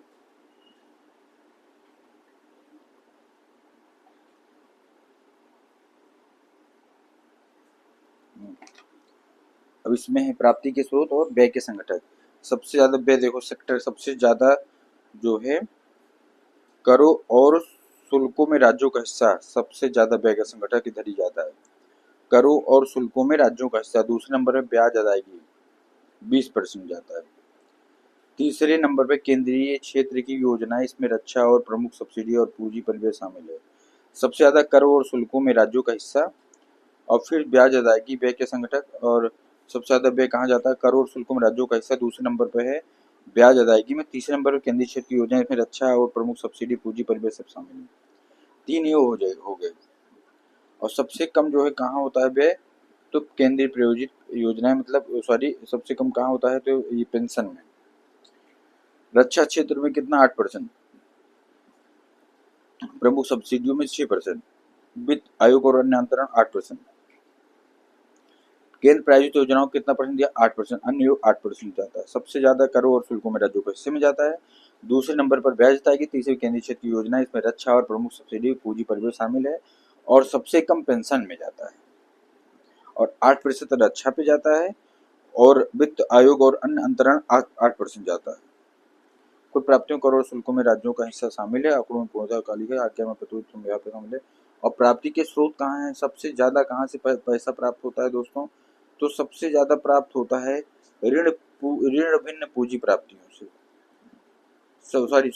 अब इसमें है प्राप्ति के स्रोत और व्यय के संगठक। सबसे ज्यादा व्यय देखो सेक्टर, सबसे ज्यादा जो है करों और शुल्कों में राज्यों का हिस्सा, सबसे ज्यादा व्यय का संगठक इधर ही जाता है। करों और शुल्कों में राज्यों का हिस्सा। दूसरे नंबर पे ब्याज अदायगी 20% जाता है। तीसरे नंबर पे केंद्रीय क्षेत्र की योजनाएं, इसमें रक्षा और प्रमुख सब्सिडी और पूंजी परिवेश शामिल है। सबसे ज्यादा करों और शुल्कों में राज्यों का हिस्सा, और फिर ब्याज अदायगी व्यय के संगठक, और सबसे ज्यादा व्यय कहाँ जाता है? करों और शुल्कों में राज्यों का हिस्सा दूसरे नंबर पर है ब्याज अदायगी में। तीसरे नंबर पर केंद्रीय क्षेत्र की योजना, इसमें रक्षा और प्रमुख सब्सिडी पूंजी परिवेश सब शामिल है। 3 ये हो गए। और सबसे कम जो है कहाँ होता है व्यय? तो केंद्रीय प्रायोजित योजनाएं, मतलब सॉरी, सबसे कम कहाँ होता है? तो ये पेंशन में। रक्षा क्षेत्र में कितना? 8%। प्रमुख सब्सिडियों में 6%। वित्त आयोग और अन्य अंतरण 8%। केंद्र प्रायोजित योजनाओं कितना परसेंट दिया? 8%। अन्य योग 8% जाता है। सबसे ज्यादा करों और शुल्कों में राज्यों के हिस्से में जाता है। दूसरे नंबर पर ब्याज आएगी। तीसरे केंद्रीय क्षेत्र की योजना, इसमें रक्षा और प्रमुख सब्सिडी पूंजी परिवेश शामिल है। और सबसे कम पेंशन में जाता है। और 8% रक्षा पे जाता है। और वित्त आयोग और अन्य अंतरण 8% जाता है। कुल प्राप्तियों करोड़ शुल्कों में राज्यों का हिस्सा शामिल है। आंकड़ों में पूर्णतः काली है, आज्ञा में प्रतिनिधित्व शामिल है। और प्राप्ति के स्रोत कहाँ हैं? सबसे ज्यादा कहाँ से पैसा प्राप्त होता है दोस्तों? तो सबसे ज्यादा प्राप्त होता है ऋण भिन्न पूंजी प्राप्तियों से। सॉरी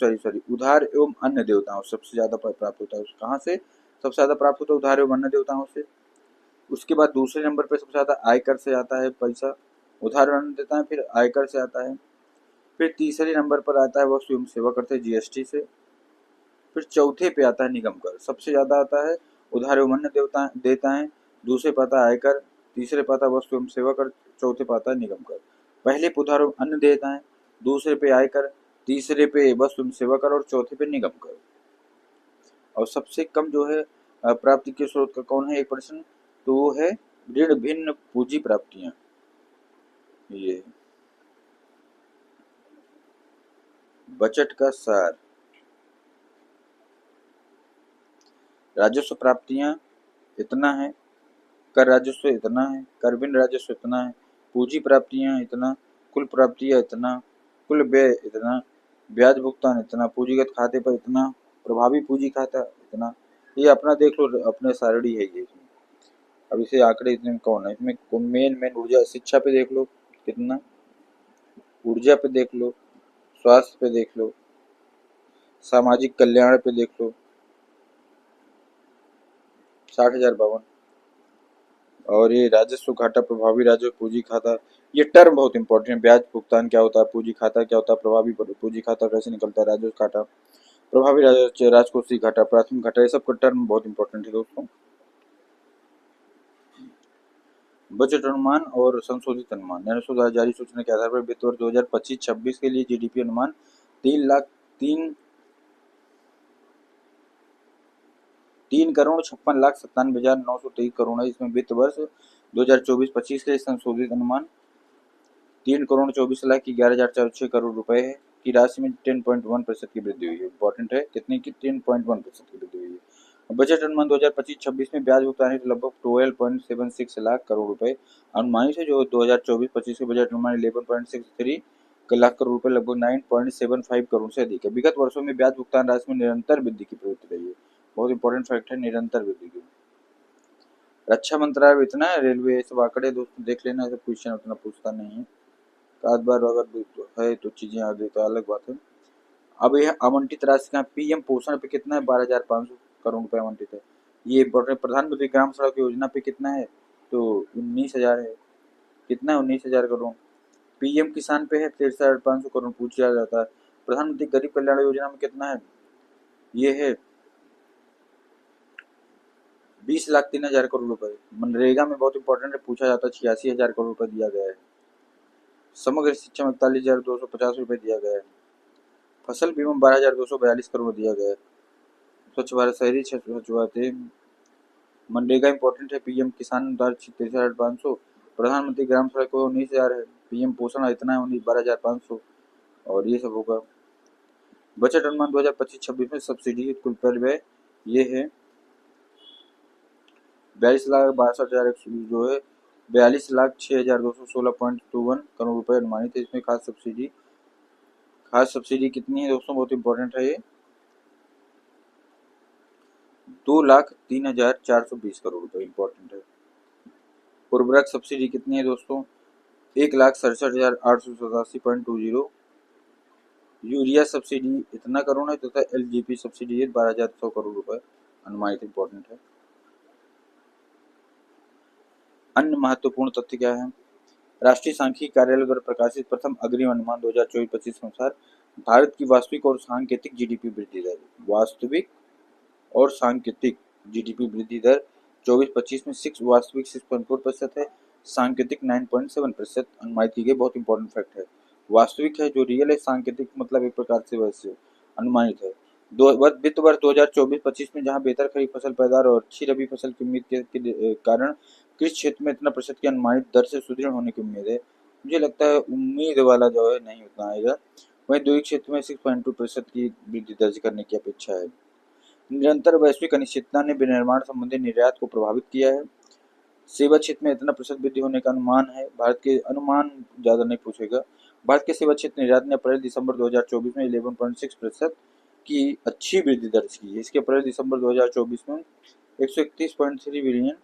उधार एवं अन्य देवताओं से सबसे ज्यादा प्राप्त होता है। कहाँ से सबसे ज्यादा प्राप्त होता है? उधार एवं अन्य देवताओं से। उसके बाद दूसरे नंबर पे सबसे ज्यादा आयकर से आता है पैसा, उधार एवं अन्य देता है, फिर आयकर से आता है। फिर तीसरे नंबर पर आता है वस्तु एवं सेवा कर से, जीएसटी से। फिर चौथे पे आता है निगम कर। सबसे ज्यादा आता है उधार एवं अन्य देता है, दूसरे पे आता है आयकर, तीसरे पे आता है वस्तु एवं सेवा कर, चौथे पे आता है निगम कर। पहले पे उधार एवं अन्य देता है, दूसरे पे आयकर, तीसरे पे वस्तु एवं सेवा कर और चौथे पे निगम कर। और सबसे कम जो है प्राप्ति के स्रोत का कौन है? 1%। तो वो है ऋण भिन्न पूंजी प्राप्तियां। ये बजट का सार। राजस्व प्राप्तियां इतना है, कर राजस्व इतना है, कर भिन्न राजस्व इतना है, पूंजी प्राप्तियां इतना, कुल प्राप्तियां इतना, कुल व्यय इतना, ब्याज भुगतान इतना, पूंजीगत खाते पर इतना, प्रभावी पूंजी खाता इतना। ये अपना देख लो, अपने सारणी है ये। अब इसे आंकड़े इतने कौन है? इसमें मेन ऊर्जा शिक्षा पे देख लो कितना, ऊर्जा पे देख लो, स्वास्थ्य पे देख लो, सामाजिक कल्याण पे देख लो, 60,052। और ये राजस्व घाटा, प्रभावी राजस्व, पूंजी खाता, ये टर्म बहुत इंपॉर्टेंट है। ब्याज भुगतान क्या होता है, पूंजी खाता क्या होता है, प्रभावी पूंजी खाता कैसे निकलता है, राजस्व घाटा, प्रभावी राजस्व, राजकोषीय घाटा, प्राथमिक घाटा, ये सब का टर्म बहुत इंपॉर्टेंट है दोस्तों। बजट अनुमान और संशोधित अनुमान। नैनो द्वारा जारी सूचना के आधार पर वित्त वर्ष 2025-26 के लिए जीडीपी अनुमान 3,56,97,923 करोड़ है। इसमें वित्त वर्ष 2024-25 के लिए संशोधित अनुमान 3,24,11,406 करोड़ रुपए है की राशि में 10.1% की वृद्धि हुई है। इंपॉर्टेंट है, कितनी की? 10.1% की वृद्धि हुई है। बजट अनुमान 2025-26 में ब्याज भुगतान हेतु लगभग 12.76 लाख करोड़ रुपए अनुमानित है, जो 2024-25 के बजट अनुमान 11.63 लाख करोड़ रुपए लगभग 9.75 करोड़ से अधिक है। विगत वर्षों में ब्याज भुगतान राशि में निरंतर वृद्धि की प्रवृत्ति रही है। बहुत इंपॉर्टेंट फैक्ट है, निरंतर वृद्धि की। रक्षा मंत्रालय इतना है, रेलवे सब आंकड़े दोस्तों देख लेना, ऐसा क्वेश्चन उतना पूछता नहीं है। एक बार अगर है तो चीजें आ गई तो अलग बात है। अब यह आवंटित राशि का पीएम पोषण पे कितना है, 12,500 करोड़ रुपए आवंटित है। ये प्रधानमंत्री ग्राम सड़क योजना पे कितना है, तो 19,000 है। कितना है, 19,000 करोड़। पीएम किसान पे है 63,500 करोड़, पूछा जाता है। प्रधानमंत्री गरीब कल्याण योजना में कितना है, ये है 20,03,000 करोड़ रुपए। मनरेगा में बहुत इंपॉर्टेंट है, पूछा जाता है, 86,000 करोड़ रुपए दिया गया है। समग्र शिक्षा में 41,250 रुपए दिया गया है। फसल बीमा 12,242 करोड़ दिया गया है। स्वच्छ भारत शहरी स्वच्छ भारत मनरेगा इंपॉर्टेंट है। पीएम किसान 63,500, प्रधानमंत्री ग्राम सड़क 19,000 है, पीएम पोषण इतना है 12,500, और ये सब होगा। बजट अनुमान 2025-26 में सब्सिडी कुल व्यय ये है 42,62,000 जो है 42,06,216.21 करोड़ रुपए अनुमानित है। इसमें खास सब्सिडी कितनी है दोस्तों, बहुत इंपॉर्टेंट है ये 2,03,420 करोड़ रुपए इंपॉर्टेंट है। उर्वरक सब्सिडी कितनी है दोस्तों, 1,67,887.20। यूरिया सब्सिडी इतना करोड़ है तथा एलजीपी सब्सिडी है 12,100 करोड़ रुपए अनुमानित इंपॉर्टेंट है। अन्य महत्वपूर्ण तथ्य क्या है, राष्ट्रीय सांख्यिकी कार्यालय द्वारा प्रकाशित प्रथम अग्रिम अनुमान 2024-25 के अनुसार भारत की वास्तविक और सांकेतिक जीडीपी वृद्धि दर, वास्तविक और सांकेतिक जीडीपी वृद्धि दर 24-25 में वास्तविक 6.4% है, सांकेतिक 9.7% अनुमानित की गई। बहुत इंपॉर्टेंट फैक्ट है, वास्तविक है जो रियल है, सांकेतिक मतलब एक प्रकार से वैसे अनुमानित है। वित्त वर्ष 2024-25 में जहां बेहतर खरीफ फसल पैदावार और अच्छी रबी फसल की उम्मीद के कारण कृषि क्षेत्र में इतना प्रतिशत की अनुमानित दर से सुदृढ़ होने की उम्मीद है। मुझे लगता है उम्मीद वाला जो है नहीं उतना आएगा। वहीं द्योगिक क्षेत्र में 6.2% की वृद्धि दर्ज करने की अपेक्षा है। निरंतर वैश्विक अनिश्चितता ने विनिर्माण संबंधी निर्यात को प्रभावित किया है। सेवा क्षेत्र में इतना प्रतिशत वृद्धि होने का अनुमान है। भारत के अनुमान ज्यादा नहीं पूछेगा। भारत के सेवा क्षेत्र निर्यात ने अप्रैल-दिसंबर 2024 में 11.6% की अच्छी वृद्धि दर्ज की है। इसके अप्रैल-दिसंबर 2024 में 131.3 बिलियन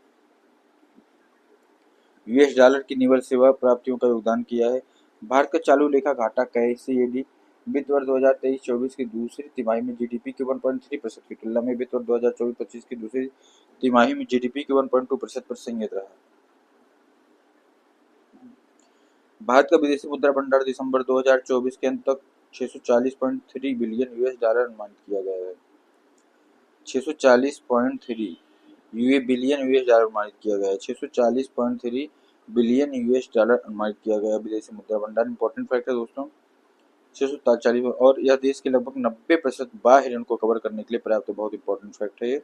यूएस डॉलर की निवल सेवा प्राप्तियों का योगदान किया है। भारत का चालू लेखा घाटा कैसे, यदि वित्त वर्ष 2023-24 की दूसरी तिमाही में जीडीपी के 1.3% की तुलना में वित्त वर्ष 2024-25 की दूसरी तिमाही में जीडीपी के 1.2% पर संयत रहा। भारत का विदेशी मुद्रा भंडार दिसंबर 2024 के अंत तक 640.3 बिलियन यूएस डॉलर अनुमानित किया गया है। 640.3 बिलियन यूएस डॉलर अनुमानित किया गया है। 640.3 बिलियन यूएस डॉलर अनुमानित किया गया विदेशी मुद्रा भंडार। इंपॉर्टेंट फैक्ट है दोस्तों, 640, और यह देश के लगभग 90% बाह्य ऋण को कवर करने के लिए पर्याप्त है। बहुत इंपॉर्टेंट फैक्ट है ये।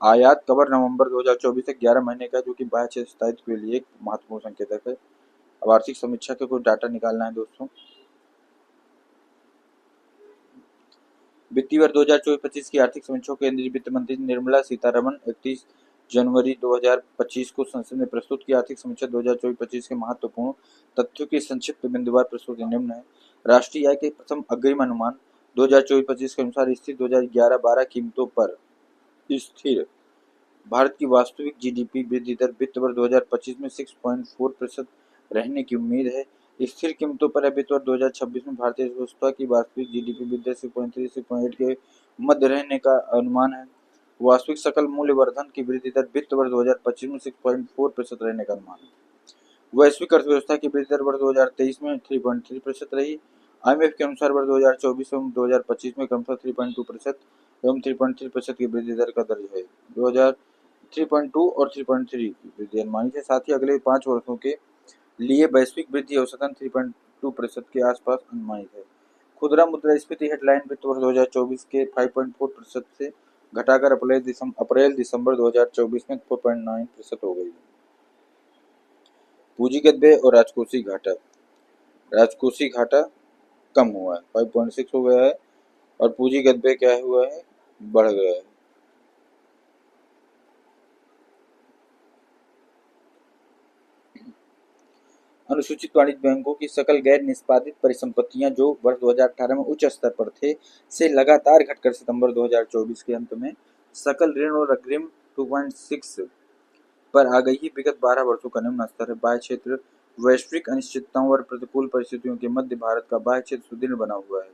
आयात कवर नवंबर 2024 से 11 महीने का, जो कि बाह्य क्षेत्र स्थायित्व के लिए एक महत्वपूर्ण संकेतक है। अब आर्थिक समीक्षा का कुछ डाटा निकालना है दोस्तों। वित्तीय वर्ष 2024-25 की आर्थिक समीक्षा को केंद्रीय वित्त मंत्री निर्मला सीतारमण 31 जनवरी 2025 को संसद में प्रस्तुत की। आर्थिक समीक्षा 2024-25 के महत्वपूर्ण तथ्यों की संक्षिप्त बिंदुवार प्रस्तुति निम्न है। राष्ट्रीय आय के प्रथम अग्रिम अनुमान 2024-25 के अनुसार स्थिर 2011-12 कीमतों पर स्थिर भारत की वास्तविक जीडीपी वृद्धि दर वित्त वर्ष 2025 में 6.4% रहने की उम्मीद है। स्थिर कीमतों पर वित्त वर्ष 2026 में भारतीय अर्थव्यवस्था की वास्तविक जीडीपी वृद्धि दर 6.3-6.8 के मध्य रहने का अनुमान है। वास्तविक सकल मूल्य वर्धन की वृद्धि दर वित्त वर्ष 2025 में 6.4% रहने का अनुमान है। वैश्विक अर्थव्यवस्था की वृद्धि दर वर्ष 2023 में 3.3% रही। IMF के अनुसार वर्ष 2024 एवं 2025 में क्रमशः 3.2% एवं 3.3% की वृद्धि दर का दर्ज है। 3.2 और 3.3 की वृद्धि अनुमानित है। साथ ही अगले 5 वर्षों के लिए वैश्विक वृद्धि औसतन 3.2% के आसपास अनुमानित है। खुदरा मुद्रास्फीति हेडलाइन वित्त वर्ष 2024 के 5.4% से घटाकर अप्रैल-दिसंबर 2024 में 4.9% हो गई। पूंजीगत व्यय और राजकोषीय घाटा। राजकोषीय घाटा कम हुआ है, 5.6 हो गया है, और पूंजीगत व्यय क्या हुआ है, बढ़ गया है। अनुसूचित वाणिज्य बैंकों की सकल गैर निष्पादित परिसंपत्तियां जो वर्ष 2018 में उच्च स्तर पर थे से लगातार घटकर सितंबर 2024 के अंत में सकल ऋण और अग्रिम 2.6 पर आ गई है। विगत 12 वर्षों का निम्न स्तर है। बाह्य क्षेत्र वैश्विक अनिश्चितताओं और प्रतिकूल परिस्थितियों के मध्य भारत का बाह्य क्षेत्र सुदृढ़ बना हुआ है।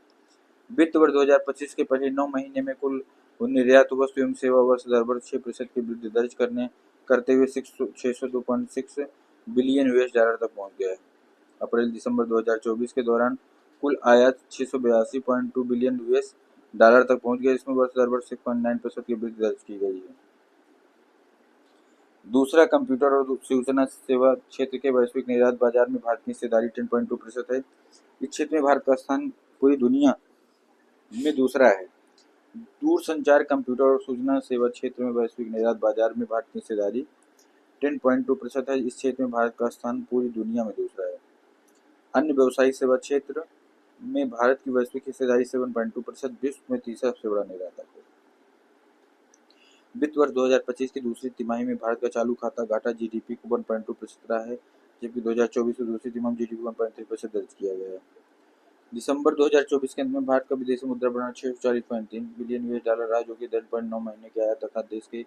वित्त वर्ष 2025 के पहले 9 महीने में कुल निर्यात वस्तु एवं सेवा वर्ष दर 6% की वृद्धि दर्ज करते हुए 602.6 बिलियन यूएस डॉलर तक पहुंच गया है। अप्रैल दिसंबर 2024 के दौरान कुल आयात 682.2 बिलियन यूएस डॉलर तक पहुंच गया, इसमें वर्ष दर 6.9% की वृद्धि दर्ज की गई है। दूसरा, कंप्यूटर और सूचना सेवा क्षेत्र के वैश्विक निर्यात बाजार में भारत की हिस्सेदारी 10.2% है। इस क्षेत्र में भारत का स्थान पूरी दुनिया में दूसरा है। दूरसंचार, कंप्यूटर और सूचना सेवा क्षेत्र में वैश्विक निर्यात बाजार में भारत की हिस्सेदारी 10.2% है। इस क्षेत्र में भारत का स्थान पूरी दुनिया में दूसरा है। अन्य व्यवसायिक सेवा क्षेत्र में भारत की वैश्विक हिस्सेदारी 7.2%, विश्व में तीसरा सबसे बड़ा निर्यातक है। वित्त वर्ष 2025 की दूसरी तिमाही में भारत का चालू खाता घाटा जीडीपी को 1.2% रहा है, जबकि 2024 की दूसरी तिमाही में जीडीपी 1.3% दर्ज किया गया है। दिसंबर 2024 के अंत में भारत का विदेशी मुद्रा भंडार 640.3 बिलियन यूएस डॉलर रहा, जो कि 10.9 महीने के आयात तथा देश के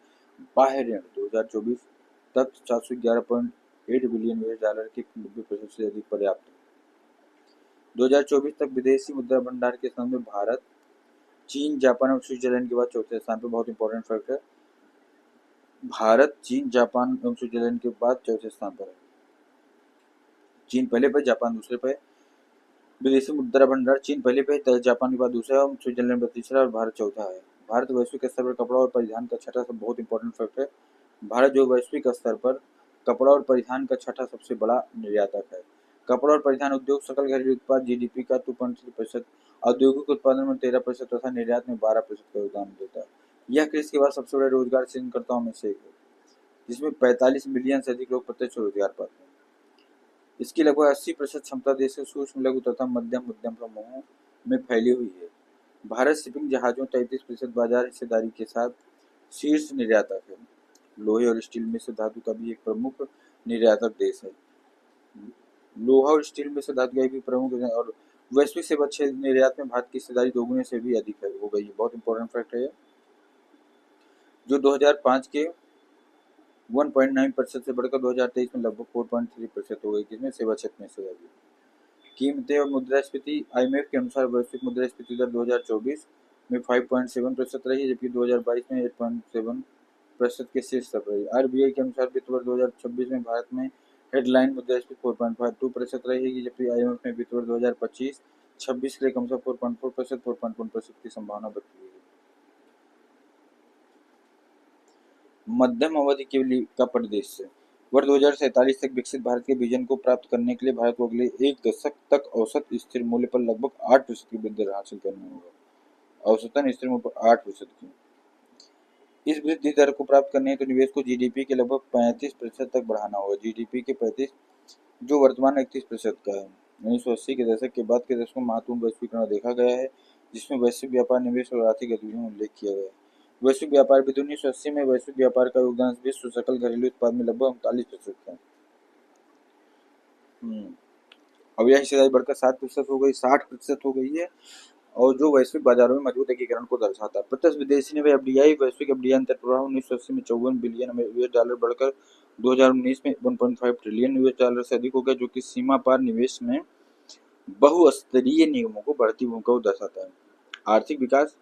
बाह्य ऋण 2024 तक 411.8 बिलियन यूएस डॉलर के 90% से अधिक पर्याप्त है। 2024 तक विदेशी मुद्रा भंडार के संबंध में भारत चीन, जापान और स्विट्जरलैंड के बाद चौथे स्थान पर। बहुत इंपॉर्टेंट फैक्ट है, भारत चीन, जापान और स्विट्जरलैंड के बाद चौथे स्थान पर है। चीन पहले पे, जापान दूसरे पे। विदेशी मुद्रा भंडार चीन पहले पे, जापान के बाद दूसरा, स्विट्जरलैंड तीसरा और भारत चौथा है। भारत वैश्विक स्तर पर कपड़ा और परिधान का छठा, सब बहुत इंपॉर्टेंट फैक्ट है, भारत जो वैश्विक स्तर पर कपड़ा और परिधान का छठा सबसे बड़ा निर्यातक है। कपड़ा और परिधान उद्योग सकल घरेलू उत्पाद जीडीपी का 2.3%, औद्योगिक उत्पादन में 13% तथा निर्यात में 12% का योगदान देता है। यह कृषि के बाद सबसे बड़े रोजगार सृजनकर्ताओं में से एक है, जिसमें 45 मिलियन से अधिक लोग प्रत्यक्ष रोजगार पाते हैं। इसकी लगभग 80% क्षमता देश के सूक्ष्म, लघु तथा मध्यम उद्यम समूहों में फैली हुई है। भारत शिपिंग जहाजों 33% बाजार हिस्सेदारी के साथ शीर्ष निर्यातक है। लोहे और स्टील में से धातु का भी एक प्रमुख निर्यातक देश है। लोहा और स्टील में से धातु का भी प्रमुख है और वैश्विक सेवा क्षेत्र निर्यात में भारत की हिस्सेदारी दोगुने से भी अधिक हो गई है। बहुत इंपॉर्टेंट फैक्ट है, जो 2005 के 1.9% से बढ़कर 2023 में लगभग 4.3% हो गई, जिसमें सेवा क्षेत्र में से अधिक। कीमतें और मुद्रास्फीति, आईएमएफ के अनुसार वैश्विक मुद्रास्फीति दर 2024 में 5.7% रही, जबकि 2022 में 8.7% के शीर्ष पर रही। आरबीआई के अनुसार वित्त वर्ष 2026 में भारत में हेडलाइन मुद्रास्फीति 4.52% रहेगी, जबकि आईएमएफ ने वित्त वर्ष 2025-26 के लिए कम से कम 4.4%, 4.1% की संभावना व्यक्त की है। मध्यम अवधि का परिदृश्य, वर्ष 2047 तक विकसित भारत के विजन को प्राप्त करने के लिए भारत को अगले एक दशक तक औसत स्थिर मूल्य पर लगभग 8% की वृद्धि दर हासिल करनी होगा। औसतन स्थिर मूल्य पर 8% की इस वृद्धि दर को प्राप्त करने हेतु निवेश को जीडीपी के लगभग 35% तक बढ़ाना होगा। जीडीपी के 35, जो वर्तमान 31% का है। 1980 के दशक के बाद के दशकों में महत्वपूर्ण वैश्वीकरण देखा गया है, जिसमें वैश्विक व्यापार, निवेश और आर्थिक गतिविधियों में उल्लेख किया गया है। वैश्विक व्यापार वृद्धि 1980 में वैश्विक व्यापार का योगदान विश्व सकल घरेलू उत्पाद में लगभग 39% था। अब यह हिस्सेदारी बढ़कर 60% हो गई, 60% हो गई है, और जो वैश्विक बाजारों में मजबूत एकीकरण को दर्शाता है। प्रत्यक्ष विदेशी निवेश एफडीआई, वैश्विक एफडीआई अंतर्प्रवाह 1980 में 54 बिलियन यूएस डॉलर बढ़कर 2019 में 1.5 ट्रिलियन यूएस डॉलर से अधिक हो गया, जो कि सीमा पार निवेश में बहुस्तरीय निगमों को बढ़ती भूमिका को दर्शाता है। आर्थिक विकास,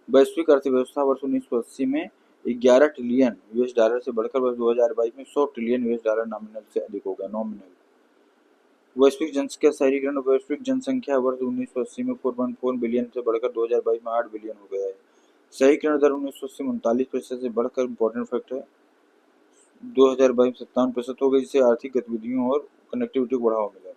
वैश्विक अर्थव्यवस्था वर्ष 1980 में 11 ट्रिलियन यूएस डॉलर से बढ़कर वर्ष 2022 में 100 ट्रिलियन यूएस डॉलर नॉमिनल से अधिक हो गया। नॉमिनल वैश्विक जनसंख्या शहरीकरण, वैश्विक जनसंख्या वर्ष 1980 में 4.4 बिलियन से बढ़कर 2022 में 8 बिलियन हो गया है। शहरीकरण दर 1980 में 39% से बढ़कर, इंपॉर्टेंट फैक्ट है, 2022 में 57% हो गई, जिससे आर्थिक गतिविधियों और कनेक्टिविटी को बढ़ावा मिला।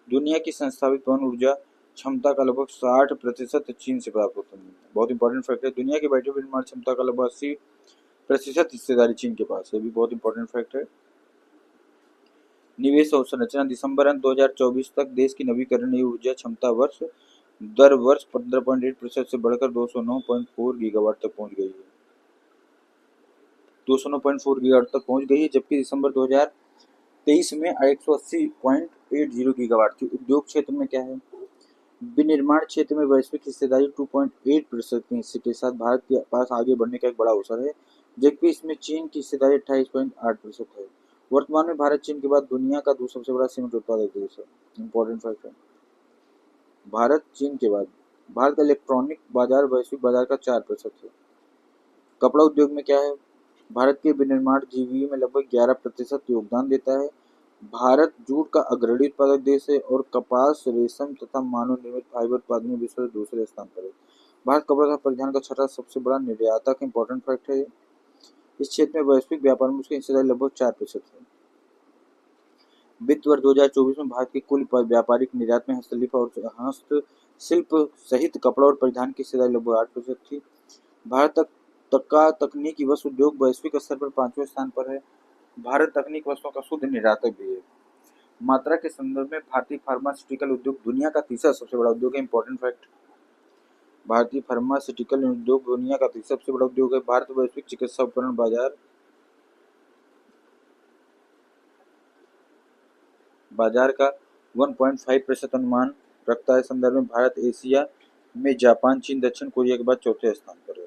दुनिया की संस्थापित पवन ऊर्जा क्षमता का लगभग 60% चीन से प्राप्त होता है। बहुत इंपॉर्टेंट फैक्ट है, दुनिया की बैटरी निर्माण क्षमता का लगभग 80% हिस्सेदारी चीन के पास है, भी बहुत इंपॉर्टेंट फैक्ट है। निवेश और संरचना, दिसंबर अंत 2024 तक देश की नवीकरणीय ऊर्जा क्षमता वर्ष दर वर्ष 15.8% से बढ़कर 209.4 गीगावाट तक पहुंच गई है। 209.4 गीगावाट तक पहुंच गई है, जबकि दिसंबर 2023 में 180.80 गीगावाट थी। उद्योग क्षेत्र में क्या है? विनिर्माण क्षेत्र में वैश्विक हिस्सेदारी 2.8% के हिस्से के साथ भारत के पास आगे बढ़ने का एक बड़ा अवसर है, जबकि इसमें चीन की हिस्सेदारी 28.8% है। वर्तमान में भारत चीन के बाद दुनिया का दूसरा सबसे बड़ा सीमेंट उत्पादक देश है। इंपॉर्टेंट फैक्ट है, भारत चीन के बाद भारत का इलेक्ट्रॉनिक बाजार वैश्विक बाजार का 4% है। कपड़ा उद्योग में क्या है? भारत के विनिर्माण जीवीए में लगभग 11% योगदान देता है। भारत जूट का अग्रणी उत्पादक देश है और कपास, रेशम तथा मानव निर्मित फाइबर उत्पादन में विश्व में दूसरे स्थान पर है। भारत कपड़ा तथा परिधान का छठा सबसे बड़ा निर्यातक। इंपॉर्टेंट फैक्ट है, इस क्षेत्र में वैश्विक व्यापार में उसकी हिस्सेदारी लगभग 4% है। वित्त वर्ष 2024 में भारत के कुल व्यापारिक निर्यात में हस्तशिल्प सहित कपड़ा और परिधान की हिस्सेदारी लगभग 8% थी। भारत का तकनीकी वस्त्र उद्योग वैश्विक स्तर पर 5वें स्थान पर है। भारत तकनीक वस्तुओं का शुद्ध निर्यातक भी है। मात्रा के संदर्भ में भारतीय फार्मास्यूटिकल उद्योग दुनिया का तीसरा सबसे बड़ा उद्योग है। इंपॉर्टेंट फैक्ट, भारतीय फार्मास्यूटिकल उद्योग दुनिया का तीसरा सबसे बड़ा उद्योग है। भारत वैश्विक चिकित्सा उपकरण बाजार का 1.5% अनुमान रखता है। संदर्भ में भारत एशिया में जापान, चीन, दक्षिण कोरिया के बाद चौथे स्थान पर है।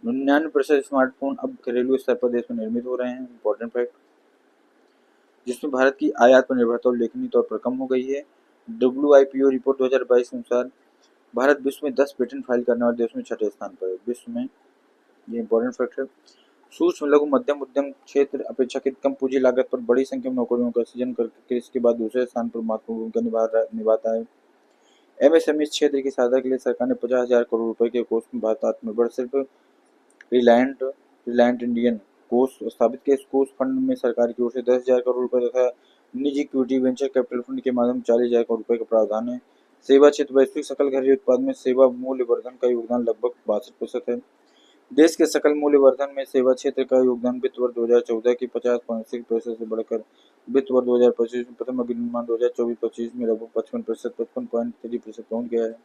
99% स्मार्टफोन अब घरेलू स्तर पर देश में निर्मित हो रहे हैं। इंपॉर्टेंट फैक्ट, जिसमें भारत की आयात पर निर्भरता उल्लेखनीय तौर पर कम हो गई है। WIPO रिपोर्ट 2022 के अनुसार भारत विश्व में 10 पेटेंट फाइल करने वाले देशों में छठे स्थान पर है। विश्व में, ये इंपॉर्टेंट फैक्ट है। सूक्ष्म लघु मध्यम उद्यम क्षेत्र अपेक्षाकृत कम पूंजी लागत पर बड़ी संख्या में नौकरियों का सृजन करके इसके बाद दूसरे स्थान पर महत्वपूर्ण भूमिका निभाता है। MSME क्षेत्र की सहायता के लिए सरकार ने 50,000 करोड़ रुपए के कोष में भारत आत्मनिर्भर सिर्फ रिलायंट इंडियन कोष स्थापित किया। इस कोष फंड में सरकार की ओर से 10,000 करोड़ रुपए तथा निजी इक्विटी वेंचर कैपिटल फंड के माध्यम से 40,000 करोड़ रुपए का प्रावधान है। सेवा क्षेत्र वैश्विक सकल घरेलू उत्पाद में सेवा मूल्य वर्धन का योगदान लगभग 62% है। देश के सकल मूल्य वर्धन में सेवा क्षेत्र का योगदान वित्त वर्ष 2014 की 50.6% से बढ़कर वित्त वर्ष 2025 में प्रथम विनिर्माण 2024-25 में लगभग 55.3% पहुंच गया है।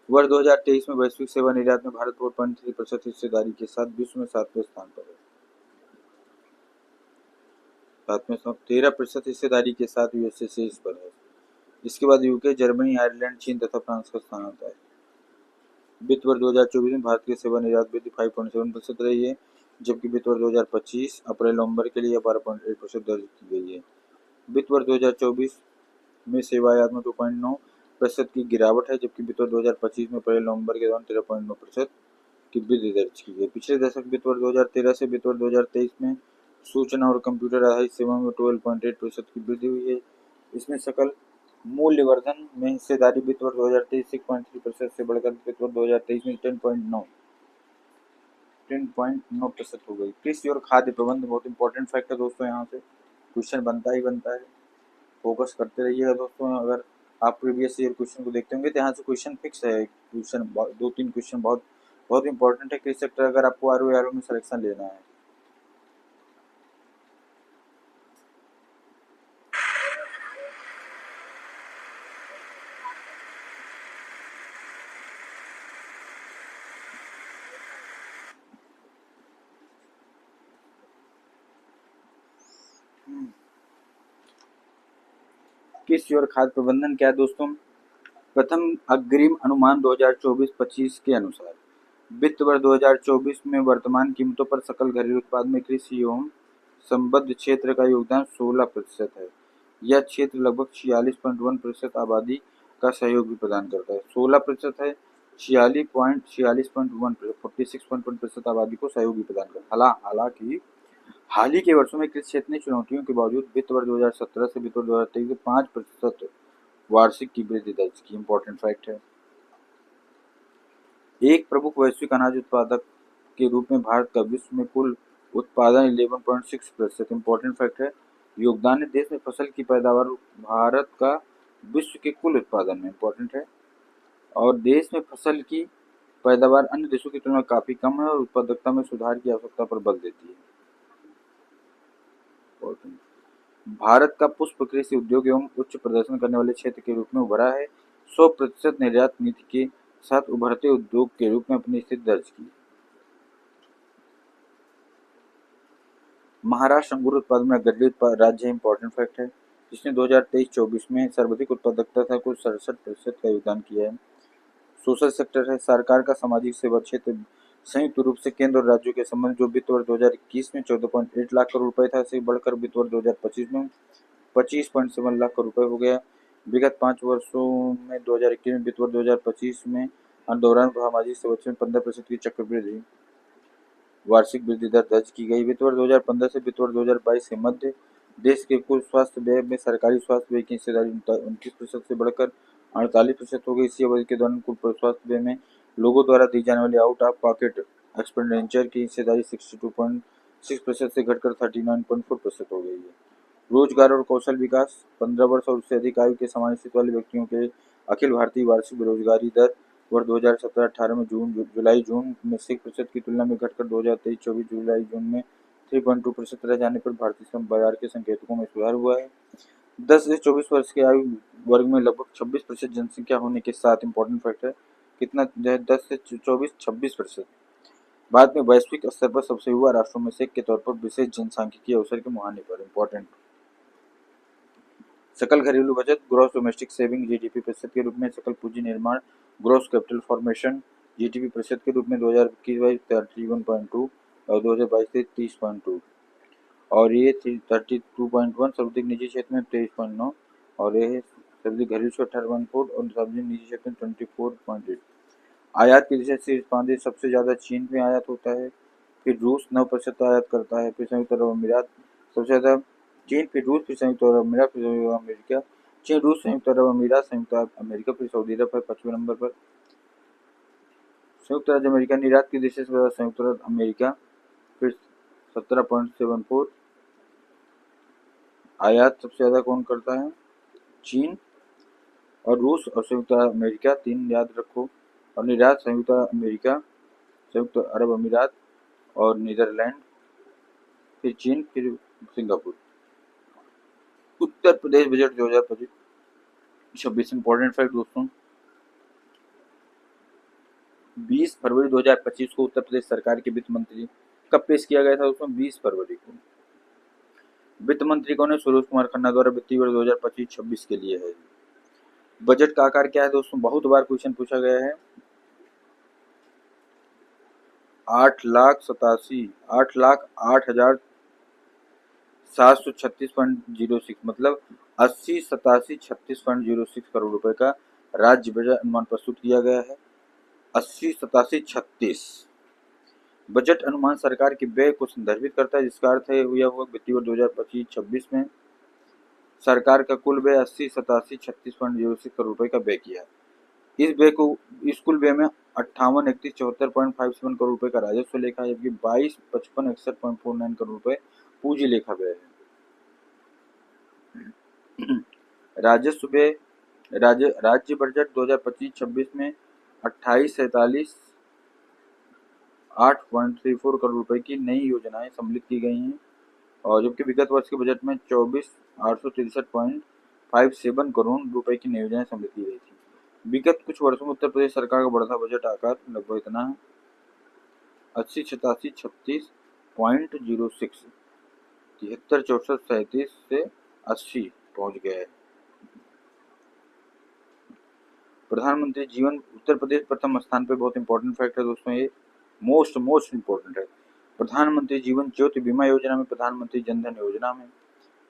वर्ष 2023 में वैश्विक सेवा निर्यात में भारत 4.3% हिस्सेदारी के साथ विश्व में 7वें स्थान पर है। 13% हिस्सेदारी के साथ यूएसए शीर्ष पर है। इसके बाद यूके, जर्मनी, आयरलैंड, चीन तथा फ्रांस का स्थान आता है। वित्त वर्ष 2024 में भारत की सेवा निर्यात वृद्धि 5.7% रही है, जबकि वित्त वर्ष 2025 अप्रैल नवंबर के लिए 12.8% दर्ज की गई है। वित्त वर्ष 2024 में सेवा आयात में 2.9% की गिरावट है, जबकि वित्त वर्ष 2025 में अप्रैल नवंबर के दौरान 13.9% की वृद्धि दर्ज की गई। पिछले दशक वित्त वर्ष 2013 से वित्त वर्ष 2023 में सूचना और कंप्यूटर आधारित सेवाओं में 12.8% की वृद्धि हुई है। इसमें सकल मूल्य वर्धन में हिस्सेदारी वित्त वर्ष 2023 6.3% से बढ़कर वित्त वर्ष 2023 में 10.9% हो गई। कृषि और खाद्य प्रबंध बहुत इंपॉर्टेंट फैक्ट है दोस्तों, यहाँ से क्वेश्चन बनता ही बनता है, फोकस करते रहिएगा दोस्तों। अगर आप प्रीवियस ईयर क्वेश्चन को देखते होंगे तो यहाँ से क्वेश्चन फिक्स है। क्वेश्चन 2-3 क्वेश्चन बहुत बहुत इंपॉर्टेंट है कृषि सेक्टर, अगर आपको RO में सिलेक्शन लेना है। कृषि और खाद्य प्रबंधन क्या है दोस्तों? प्रथम अग्रिम अनुमान 2024-25 के अनुसार वित्त वर्ष 2024 में वर्तमान कीमतों पर सकल घरेलू उत्पाद में कृषि एवं संबद्ध क्षेत्र का योगदान 16% है। यह क्षेत्र लगभग 46.1% आबादी का सहयोग भी प्रदान करता है। 16% है, 46.1% आबादी को सहयोग भी प्रदान करता है। हालांकि हाल ही के वर्षों में कृषि क्षेत्र ने चुनौतियों के बावजूद वित्त वर्ष 2017 से वित्त वर्ष 2023 में 5% वार्षिक की वृद्धि दर्ज की। इंपॉर्टेंट फैक्ट है, एक प्रमुख वैश्विक अनाज उत्पादक के रूप में भारत का विश्व में कुल उत्पादन 11.6%। इंपॉर्टेंट फैक्ट है, योगदान है देश में फसल की पैदावार भारत का विश्व के कुल उत्पादन में। इंपॉर्टेंट है, और देश में फसल की पैदावार अन्य देशों की तुलना में काफी कम है और उत्पादकता में सुधार की आवश्यकता पर बल देती है। भारत का पुष्प कृषि उद्योग एवं उच्च प्रदर्शन करने वाले क्षेत्र के रूप में उभरा है। 100% निर्यात नीति के साथ उभरते उद्योग के रूप में अपनी स्थिति दर्ज की। महाराष्ट्र अंगूर उत्पादन में अग्रणी राज्य है, इंपॉर्टेंट फैक्ट है, जिसने 2023-24 में सर्वाधिक उत्पादकता था, कुल 67% का योगदान किया है। सोशल सेक्टर है, सरकार का सामाजिक सेवा क्षेत्र संयुक्त रूप से केंद्र और राज्यों के संबंध जो वित्त वर्ष 2021 में 14.8 लाख करोड़ रुपए था, से बढ़कर वित्त वर्ष 2025 में 25.7 लाख करोड़ रुपए हो गया। विगत 5 वर्षों में 2021 में वित्त वर्ष 2025 में दौरान सामाजिक सेवा में 15% की चक्रवृद्धि वार्षिक वृद्धि दर दर्ज की गई। वित्त वर्ष 2015 से वित्त वर्ष 2022 के मध्य देश के कुल स्वास्थ्य व्यय में सरकारी स्वास्थ्य व्यय की हिस्सेदारी 29% से बढ़कर 48% हो गई। इसी अवधि के दौरान कुल स्वास्थ्य व्यय में लोगों द्वारा दी जाने वाली आउट ऑफ पॉकेट एक्सपेंडिचर की हिस्सेदारी 62.6% से घटकर 39.4% हो गई है। रोजगार और कौशल विकास 15 वर्ष और उससे अधिक आयु के सामान्य स्थिति वाले व्यक्तियों के अखिल भारतीय वार्षिक बेरोजगारी दर वर्ष 2017-18 में जुलाई-जून में 6% की तुलना में घटकर 2023-24 जुलाई-जून में 3.2% रह जाने पर भारतीय श्रम बाजार के संकेतकों में सुधार हुआ है। 10 से 24 वर्ष के आयु वर्ग में लगभग 26% जनसंख्या होने के साथ इंपॉर्टेंट फैक्टर कितना 10 से 26%। बाद में वैश्विक स्तर पर सबसे युवा राष्ट्रों में से एक के तौर पर विशेष जनसांख्यिकीय अवसर के मुहाने पर इंपॉर्टेंट। सकल घरेलू बचत ग्रॉस डोमेस्टिक सेविंग जीडीपी प्रतिशत के रूप में, सकल पूंजी निर्माण ग्रॉस कैपिटल फॉर्मेशन जीडीपी प्रतिशत के रूप में 2021 31.2 और 2022 30.2 और ये 32.1 सर्वाधिक निजी क्षेत्र में 23.9 और ये सर्वाधिक घरेलू क्षेत्र 18.4 और सर्वाधिक निजी क्षेत्र में 24.8। आयात की दिशा से इस्पात सबसे ज्यादा चीन में आयात होता है, फिर रूस 9% आयात करता है, फिर संयुक्त अरब अमीरात सबसे ज्यादा, चीन फिर रूस फिर संयुक्त अरब अमीरात फिर अमेरिका, चीन रूस संयुक्त अरब अमीरात संयुक्त अमेरिका फिर सऊदी अरब है 5वें नंबर पर। संयुक्त राज्य अमेरिका निर्यात की दिशा से संयुक्त अरब अमेरिका फिर 17.74। आयात सबसे ज्यादा कौन करता है? चीन और रूस और संयुक्त अमेरिका, 3 याद रखो। और निर्यात संयुक्त अमेरिका, संयुक्त अरब अमीरात और नीदरलैंड, फिर चीन, फिर Singapore. Uttar Pradesh budget 2025-26 important fact दोस्तों, 20 फरवरी 2025 को उत्तर प्रदेश सरकार के वित्त मंत्री कब पेश किया गया था दोस्तों? 20 फरवरी को। वित्त मंत्री कौन है? सुरेश कुमार खन्ना द्वारा वित्तीय वर्ष 2025-26 के लिए है। बजट का आकार क्या है दोस्तों? बहुत बार क्वेश्चन पूछा गया है। 8,08,736.06 मतलब 80,87,36.06 करोड़ रुपए का राज्य बजट अनुमान प्रस्तुत किया गया है। 80,87,36 बजट अनुमान सरकार के व्यय को संदर्भित करता है, जिसका अर्थ है यह हुआ वित्तीय वर्ष 2025-26 में सरकार का कुल व्यय 80,87,36.06 करोड़ रुपए का व्यय किया। इस कुल व्यय में 58,31,74.57 करोड़ रुपए का राजस्व लेखा है, जबकि 22,55,61.49 करोड़ रुपए पूंजी लेखा व्यय है। राजस्व व्यय राज्य बजट 2025-26 में 28,43,8.34 करोड़ रुपए की नई योजनाएं सम्मिलित की गई हैं, और जबकि विगत वर्ष के बजट में 24,863.57 करोड़ रुपए की नई योजनाएं सम्मिलित की गई थी। विगत कुछ वर्षों में उत्तर प्रदेश सरकार का बढ़ता बजट आकार लगभग इतना है 80,87,36.06 73,64,37 से 80 पहुंच गया है। प्रधानमंत्री जीवन, उत्तर प्रदेश प्रथम स्थान पे, बहुत इंपॉर्टेंट फैक्ट है दोस्तों, ये मोस्ट इंपॉर्टेंट है। प्रधानमंत्री जीवन ज्योति बीमा योजना में, प्रधानमंत्री जनधन योजना में,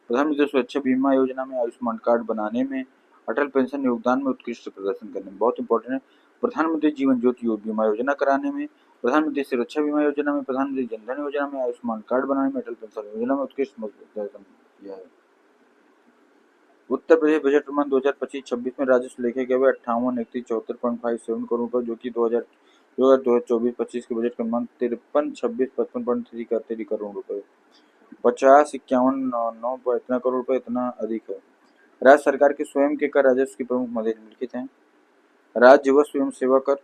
प्रधानमंत्री सुरक्षा बीमा योजना में, आयुष्मान कार्ड बनाने में, अटल पेंशन योगदान में उत्कृष्ट प्रदर्शन करने में, बहुत इंपॉर्टेंट है। प्रधानमंत्री जीवन ज्योति बीमा योजना कराने में, प्रधानमंत्री सुरक्षा बीमा योजना में, प्रधानमंत्री जनधन योजना में, आयुष्मान कार्ड बनाने में, अटल पेंशन योजना में उत्कृष्ट प्रदर्शन किया है। उत्तर प्रदेश बजट अनुमान 2025-26 में राजस्व लेखे गए 58,31,74.57 करोड़ रुपए, जो कि 2024-25 के बजट का अनुमान 53,56,55.3 करोड़ रुपए, 50,51,9 इतना करोड़ रुपए इतना अधिक है। राज्य सरकार के स्वयं के कर राजस्व के प्रमुख मद निम्नलिखित हैं। राज्य व स्वयं सेवा कर,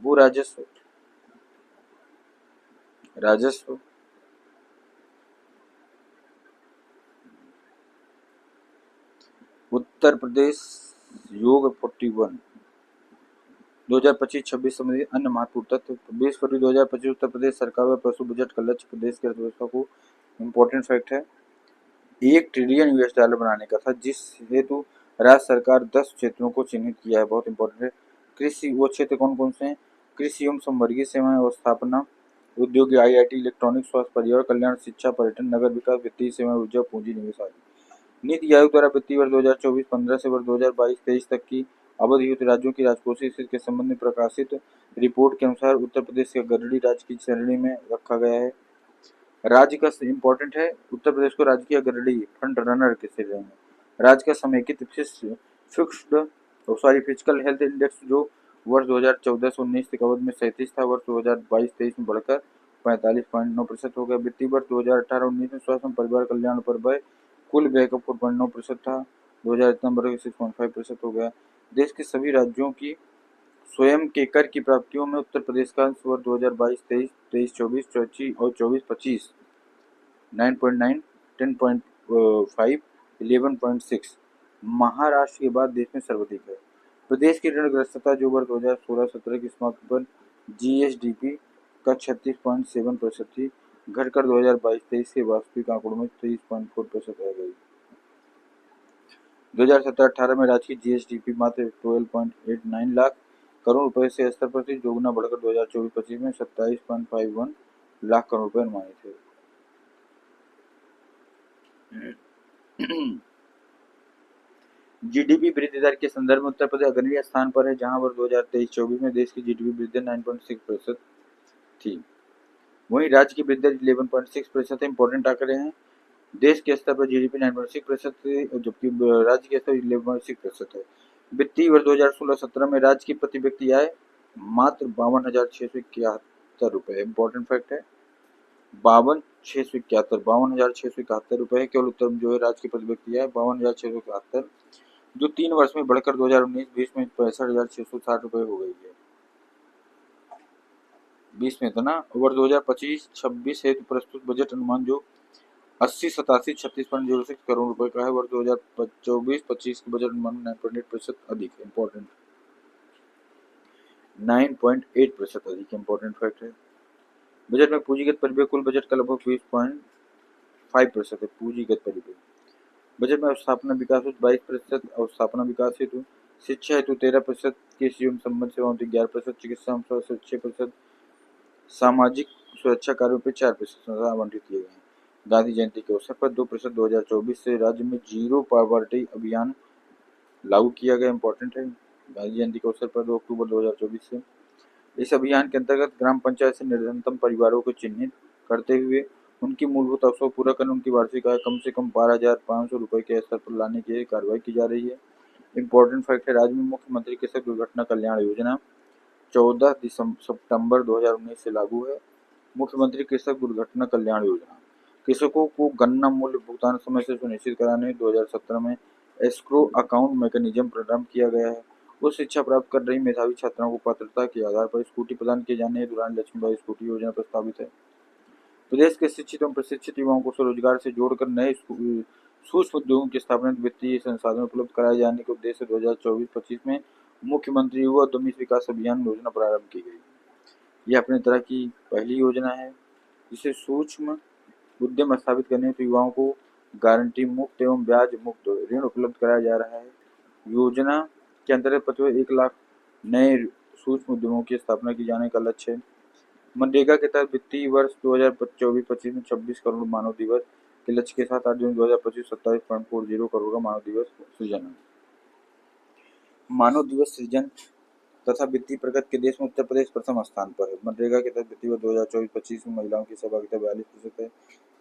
भू राजस्व, राजस्व, उत्तर प्रदेश योग 41 2025-26 संबंधी अन्य महत्वपूर्ण तथ्य। 20 फरवरी 2025 उत्तर प्रदेश सरकार व पशु बजट का लक्ष्य प्रदेश की अर्थव्यवस्था को इम्पोर्टेंट फैक्ट है $1 ट्रिलियन बनाने का था, जिस हेतु राज्य सरकार 10 क्षेत्रों को चिन्हित किया है। बहुत इंपॉर्टेंट है। कृषि वो क्षेत्र कौन कौन से हैं? कृषि एवं संवर्गीय सेवाएं और स्थापना, उद्योग, IIT, इलेक्ट्रॉनिक्स, स्वास्थ्य, पर्यावरण कल्याण, शिक्षा, पर्यटन, नगर विकास, वित्तीय सेवाएं, ऊर्जा, पूंजी निवेश आदि। नीति आयोग द्वारा वित्तीय वर्ष 2024-15 से वर्ष 2022-23 तक की अवधि हेतु राज्यों की राजकोषीय स्थिति के संबंध में प्रकाशित रिपोर्ट के अनुसार उत्तर प्रदेश के गडरी राज्य की श्रेणी में रखा गया है। राज्य का इंपॉर्टेंट है, उत्तर प्रदेश को राज्य की अग्रणी फ्रंट रनर के श्रेणी में। राज्य का समेकित फिजिकल हेल्थ इंडेक्स जो वर्ष 2014 से 19 तक अवधि में 37 था, वर्ष 2022-23 में बढ़कर 45.9% हो गया। वित्तीय वर्ष 2018-19 में स्वास्थ्य एवं परिवार कल्याण पर व्यय कुल व्यय का 4.9% था, 2018 बढ़कर 6.5% हो गया। देश के सभी राज्यों की स्वयं के कर की प्राप्तियों में उत्तर प्रदेश का वर्ष 2022-23, 23-24, 24 और 24-25 9.9, 10.5, 11.6 महाराष्ट्र के बाद देश में सर्वाधिक है। प्रदेश की ऋणग्रस्तता जो वर्ष 2016-17 की समाप्ति पर GSDP का 36.7% थी, घटकर 2022-23 के वास्तविक आंकड़ों में 30.4% रह गई। 2017-18 में राज्य की GSDP मात्र 12.89 लाख करोड़ रुपए से स्तर पर थी, दोगुना बढ़कर 2024-25 में 27.51 लाख करोड़ रुपए अनुमानित है। GDP वृद्धि दर के संदर्भ में उत्तर प्रदेश अग्रणी स्थान पर है, जहां वर्ष 2023-24 में देश की GDP वृद्धि 9.6% थी। वहीं राज्य की वृद्धि दर 11.6% है। इंपॉर्टेंट आंकड़े हैं। देश के स्तर पर GDP 9.6% है, जबकि राज्य के स्तर 11.6% है। वित्तीय वर्ष 2016-17 में राज्य की प्रति व्यक्ति आय मात्र 52,671 रुपए। इंपॉर्टेंट फैक्ट है, 52,671 रुपए है। केवल उत्तर जो है राज्य की प्रति व्यक्ति आय 52,671, जो 3 वर्ष में बढ़कर 2019-20 में 65,660 रुपए हो गई है। 20 में तो ना, वर्ष 2025-26 हेतु प्रस्तुत बजट अनुमान जो 86,87,36.06 करोड़ रुपए का है, वर्ष 2024-25 के बजट अनुमान 9.8% अधिक है। इंपॉर्टेंट 9.8% अधिक इंपॉर्टेंट फैक्ट है। बजट में पूंजीगत परिव्यय कुल बजट का लगभग 20.5% है। पूंजीगत परिव्यय बजट में अवस्थापना विकास हेतु 22%, अवस्थापना विकास हेतु, शिक्षा हेतु 13%, कृषि एवं संबंध सेवाओं हेतु 11%, चिकित्सा एवं स्वास्थ्य 6%, सामाजिक सुरक्षा कार्यों पर 4% आवंटित किए गए हैं। गांधी जयंती के अवसर पर 2% 2024 से राज्य में जीरो पॉवर्टी अभियान लागू किया गया। इंपॉर्टेंट है, गांधी जयंती के अवसर पर 2 अक्टूबर 2024 से इस अभियान के अंतर्गत ग्राम पंचायत से निर्धनतम परिवारों को चिन्हित करते हुए उनकी मूलभूत आवश्यकताओं को पूरा करने उनकी वार्षिक आय कम से कम 12,500 रुपए के स्तर पर लाने की कार्रवाई की जा रही है। इंपॉर्टेंट फैक्ट है, राज्य में मुख्यमंत्री कृषक दुर्घटना कल्याण योजना 14 सितंबर 2019 से लागू है। मुख्यमंत्री कृषक दुर्घटना कल्याण योजना कृषकों को गन्ना मूल्य भुगतान समय से सुनिश्चित कराने 2017 में एस्क्रो अकाउंट मैकेनिज्म प्रारंभ किया गया है। उच्च शिक्षा प्राप्त कर रही मेधावी छात्राओं को पात्रता के आधार पर स्कूटी प्रदान किए जाने हेतु रानी लक्ष्मीबाई स्कूटी योजना प्रस्तावित है। प्रदेश के शिक्षित एवं प्रशिक्षित युवाओं को स्वरोजगार से जोड़कर नए सूक्ष्म उद्योगों की स्थापना वित्तीय संसाधन उपलब्ध कराए जाने के उद्देश्य से 2024-25 में मुख्यमंत्री युवा उद्यमी विकास अभियान योजना प्रारंभ की गई। यह अपनी तरह की पहली योजना है जिसे सूक्ष्म उद्यम स्थापित करने हेतु युवाओं को गारंटी मुक्त एवं ब्याज मुक्त ऋण उपलब्ध कराया जा रहा है। योजना के अंतर्गत प्रति 1 लाख नए सूक्ष्म उद्यमों की स्थापना की जाने का लक्ष्य है। मनरेगा के तहत वित्तीय वर्ष 2024-25 में 26 करोड़ मानव दिवस के लक्ष्य के साथ 8 जून 2025 27.40 करोड़ का मानव दिवस सृजन। मानव दिवस सृजन तथा वित्तीय प्रगति के देश में उत्तर प्रदेश प्रथम स्थान पर है। मनरेगा के तहत वित्तीय वर्ष 2024-25 में महिलाओं की सहभागिता 42% है।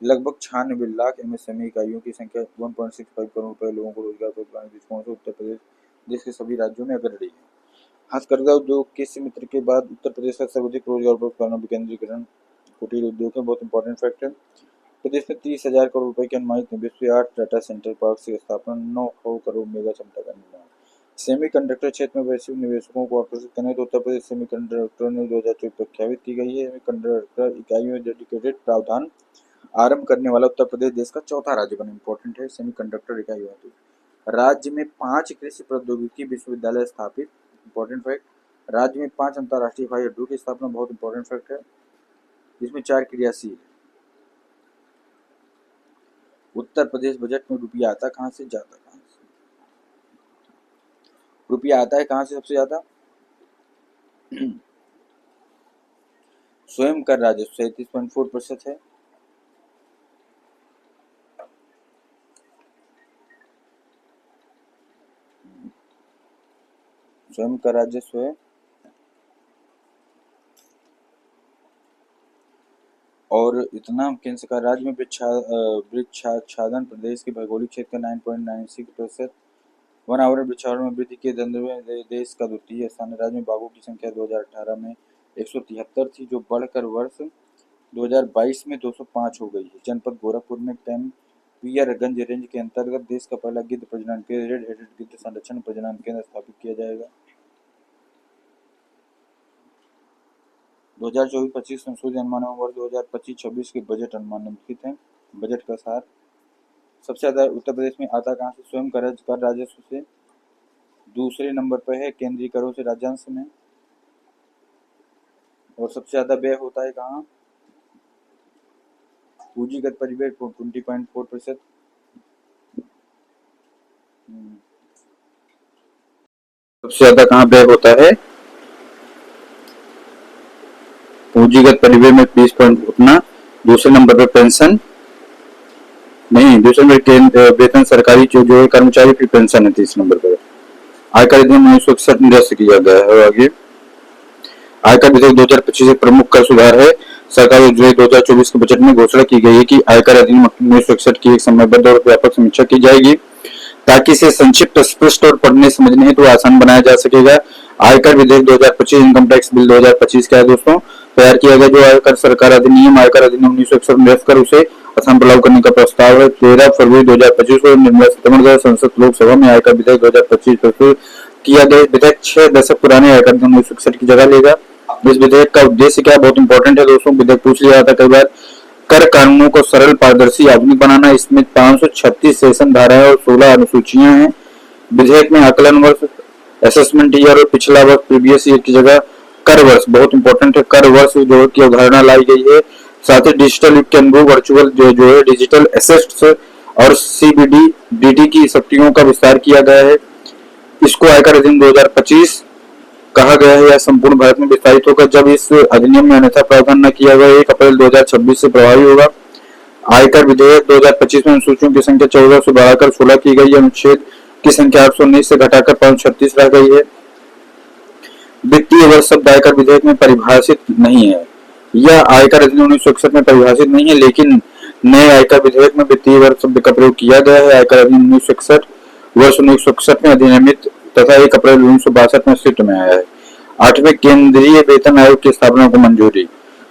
लगभग 96 लाख MSME इकाइयों की संख्या 1.65 करोड़ रुपए लोगों को रोजगार प्रदान के दृष्टिकोण से उत्तर प्रदेश देश के सभी राज्यों में अग्रणी है। हथकरघा उद्योग कृषि मित्र के बाद उत्तर प्रदेश का सर्वाधिक रोजगार उपलब्ध कराना विकेंद्रीकरण कुटीर उद्योग है। बहुत इंपॉर्टेंट फैक्ट है। प्रदेश में 30,000 करोड़ रुपए के अनुमानित निवेश से 8 डाटा सेंटर पार्क की स्थापना, 9 करोड़ मेगा क्षमता का निर्माण। सेमीकंडक्टर क्षेत्र में वैश्विक निवेशकों को आकर्षित करने तो उत्तर प्रदेश सेमीकंडक्टर ने 2024 प्रख्यापित की गई है। सेमीकंडक्टर इकाइयों में डेडिकेटेड प्रावधान आरंभ करने वाला उत्तर प्रदेश देश का चौथा राज्य बना। इंपॉर्टेंट है सेमीकंडक्टर इकाइयों हेतु राज्य में 5 कृषि प्रौद्योगिकी विश्वविद्यालय स्थापित, इंपॉर्टेंट फैक्ट। राज्य में 5 अंतर्राष्ट्रीय हवाई अड्डों की स्थापना, बहुत इंपॉर्टेंट फैक्ट है, जिसमें 4 क्रियाशील। उत्तर प्रदेश बजट में रुपया आता कहाँ से, जाता कहाँ से? रुपया आता है कहाँ से सबसे ज्यादा? स्वयं कर राजस्व 37.4% है। स्वयं का राजस्व है। और इतना केंद्र सरकार राज्य में वृक्षाच्छादन प्रदेश के भौगोलिक क्षेत्र का 9.96%। वन आवरण वृक्षारोपण में वृद्धि के दंड में देश का द्वितीय स्थान है। राज्य में बाघों की संख्या 2018 में 173 थी, जो बढ़कर वर्ष 2022 में 205 हो गई है। जनपद गोरखपुर में कैंपियरगंज रेंज के अंतर्गत देश का पहला गिद्ध प्रजनन केंद्र, रेड हेडेड गिद्ध संरक्षण प्रजनन केंद्र स्थापित किया जाएगा। 2024-25 संशोधित अनुमान एवं वर्ष 2025-26 के बजट अनुमान निम्नलिखित हैं। बजट का सार। सबसे ज्यादा उत्तर प्रदेश में आता कहाँ से? स्वयं कर राजस्व से। दूसरे नंबर पर है केंद्रीय करों से राज्यांश में। और सबसे ज्यादा व्यय होता है कहाँ? पूंजीगत परिव्यय 20.4%। सबसे ज्यादा कहाँ व्यय होता है? पूंजीगत परिव्यय में 20 पॉइंट उतना। दूसरे नंबर पर पेंशन नहीं, दूसरे नंबर वेतन सरकारी जो है कर्मचारी की पेंशन है। तीसरे नंबर पर आयकर अधिनियम 1961 निरस्त किया गया है। आगे आयकर विधेयक 2025 एक प्रमुख कर सुधार है। सरकार जुलाई 2024 के बजट में घोषणा की गई है कि आयकर अधिनियम 1961 की एक समयबद्ध और व्यापक समीक्षा की जाएगी, ताकि इसे संक्षिप्त, स्पष्ट और पढ़ने समझने हेतु आसान बनाया जा सकेगा। आयकर विधेयक 2025 इनकम टैक्स बिल 2025 क्या है दोस्तों, तैयार किया गया। जो आयकर सरकार अधिनियम आयकर अधिनियम 1961 निरस्त कर उसे असम पर लागू करने का प्रस्ताव है। 13 फरवरी 2025 को निर्मला सीतारमण द्वारा संसद लोकसभा में आयकर विधेयक 2025 प्रस्तुत किया गया। विधेयक 6 दशक पुराने आयकर अधिनियम 1961 की जगह लेगा। इस विधेयक का उद्देश्य क्या, बहुत इंपॉर्टेंट है दोस्तों, विधेयक पूछ लिया जाता कई बार। कर कानूनों को सरल, पारदर्शी, आधुनिक बनाना। इसमें 536 सेशन धाराएं और 16 अनुसूचियां हैं। विधेयक में आकलन वर्ष, असेसमेंट ईयर और पिछला वर्ष, प्रीवियस ईयर की जगह कर वर्ष, बहुत इंपॉर्टेंट है, कर वर्ष जो की अवधारणा लाई गई है। साथ ही डिजिटल युग के अनुरूप वर्चुअल जो है डिजिटल एसेट्स और सीबीडी डीडी की शक्तियों का विस्तार किया गया है। इसको आयकर अधिनियम 2025 कहा गया है। यह संपूर्ण भारत में विस्तारित होगा जब इस अधिनियम में अन्यथा प्रावधान न किया गया 1 अप्रैल 2026 से प्रभावी होगा। आयकर विधेयक 2025 में अनुसूचियों की संख्या 14 से बढ़ाकर 16 की गई है। अनुच्छेद की संख्या 819 से घटाकर 536 रह गई है। वित्तीय वर्ष शब्द आयकर विधेयक में परिभाषित नहीं है। यह आयकर अधिनियम 1961 में परिभाषित नहीं है, लेकिन नए आयकर विधेयक में वित्तीय वर्ष शब्द का प्रयोग किया गया है। आयकर अधिनियम 1961 वर्ष 1961 में अधिनियमित तथा 1 अप्रैल 1962 में अस्तित्व में आया है। 8वें केंद्रीय वेतन आयोग की स्थापना को मंजूरी।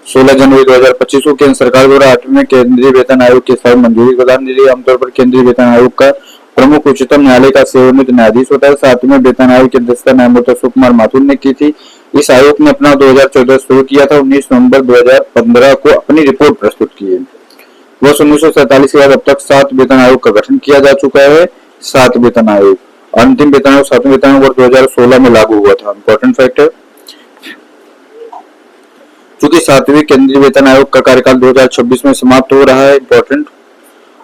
16 जनवरी 2025 को केंद्र सरकार द्वारा 8वें केंद्रीय वेतन आयोग की स्थापना मंजूरी प्रदान दी गई। आमतौर पर केंद्रीय वेतन आयोग का प्रमुख उच्चतम न्यायालय का सेवानिवृत्त न्यायाधीश होता है। 7वें वेतन आयोग की अध्यक्षता न्यायमूर्ति अशोक कुमार माथुर ने की थी। इस आयोग ने अपना 2014 शुरू किया था। 19 नवंबर 2015 को अपनी रिपोर्ट प्रस्तुत की है। वर्ष 1947 के बाद अब तक 7 वेतन आयोग का गठन किया जा चुका है। 7 वेतन आयोग। अंतिम वेतन आयोग 7वें वेतन आयोग वर्ष 2016 में लागू हुआ था। इंपॉर्टेंट फैक्ट है, चूंकि 7वें केंद्रीय वेतन आयोग का कार्यकाल 2026 में समाप्त हो रहा है, इंपॉर्टेंट,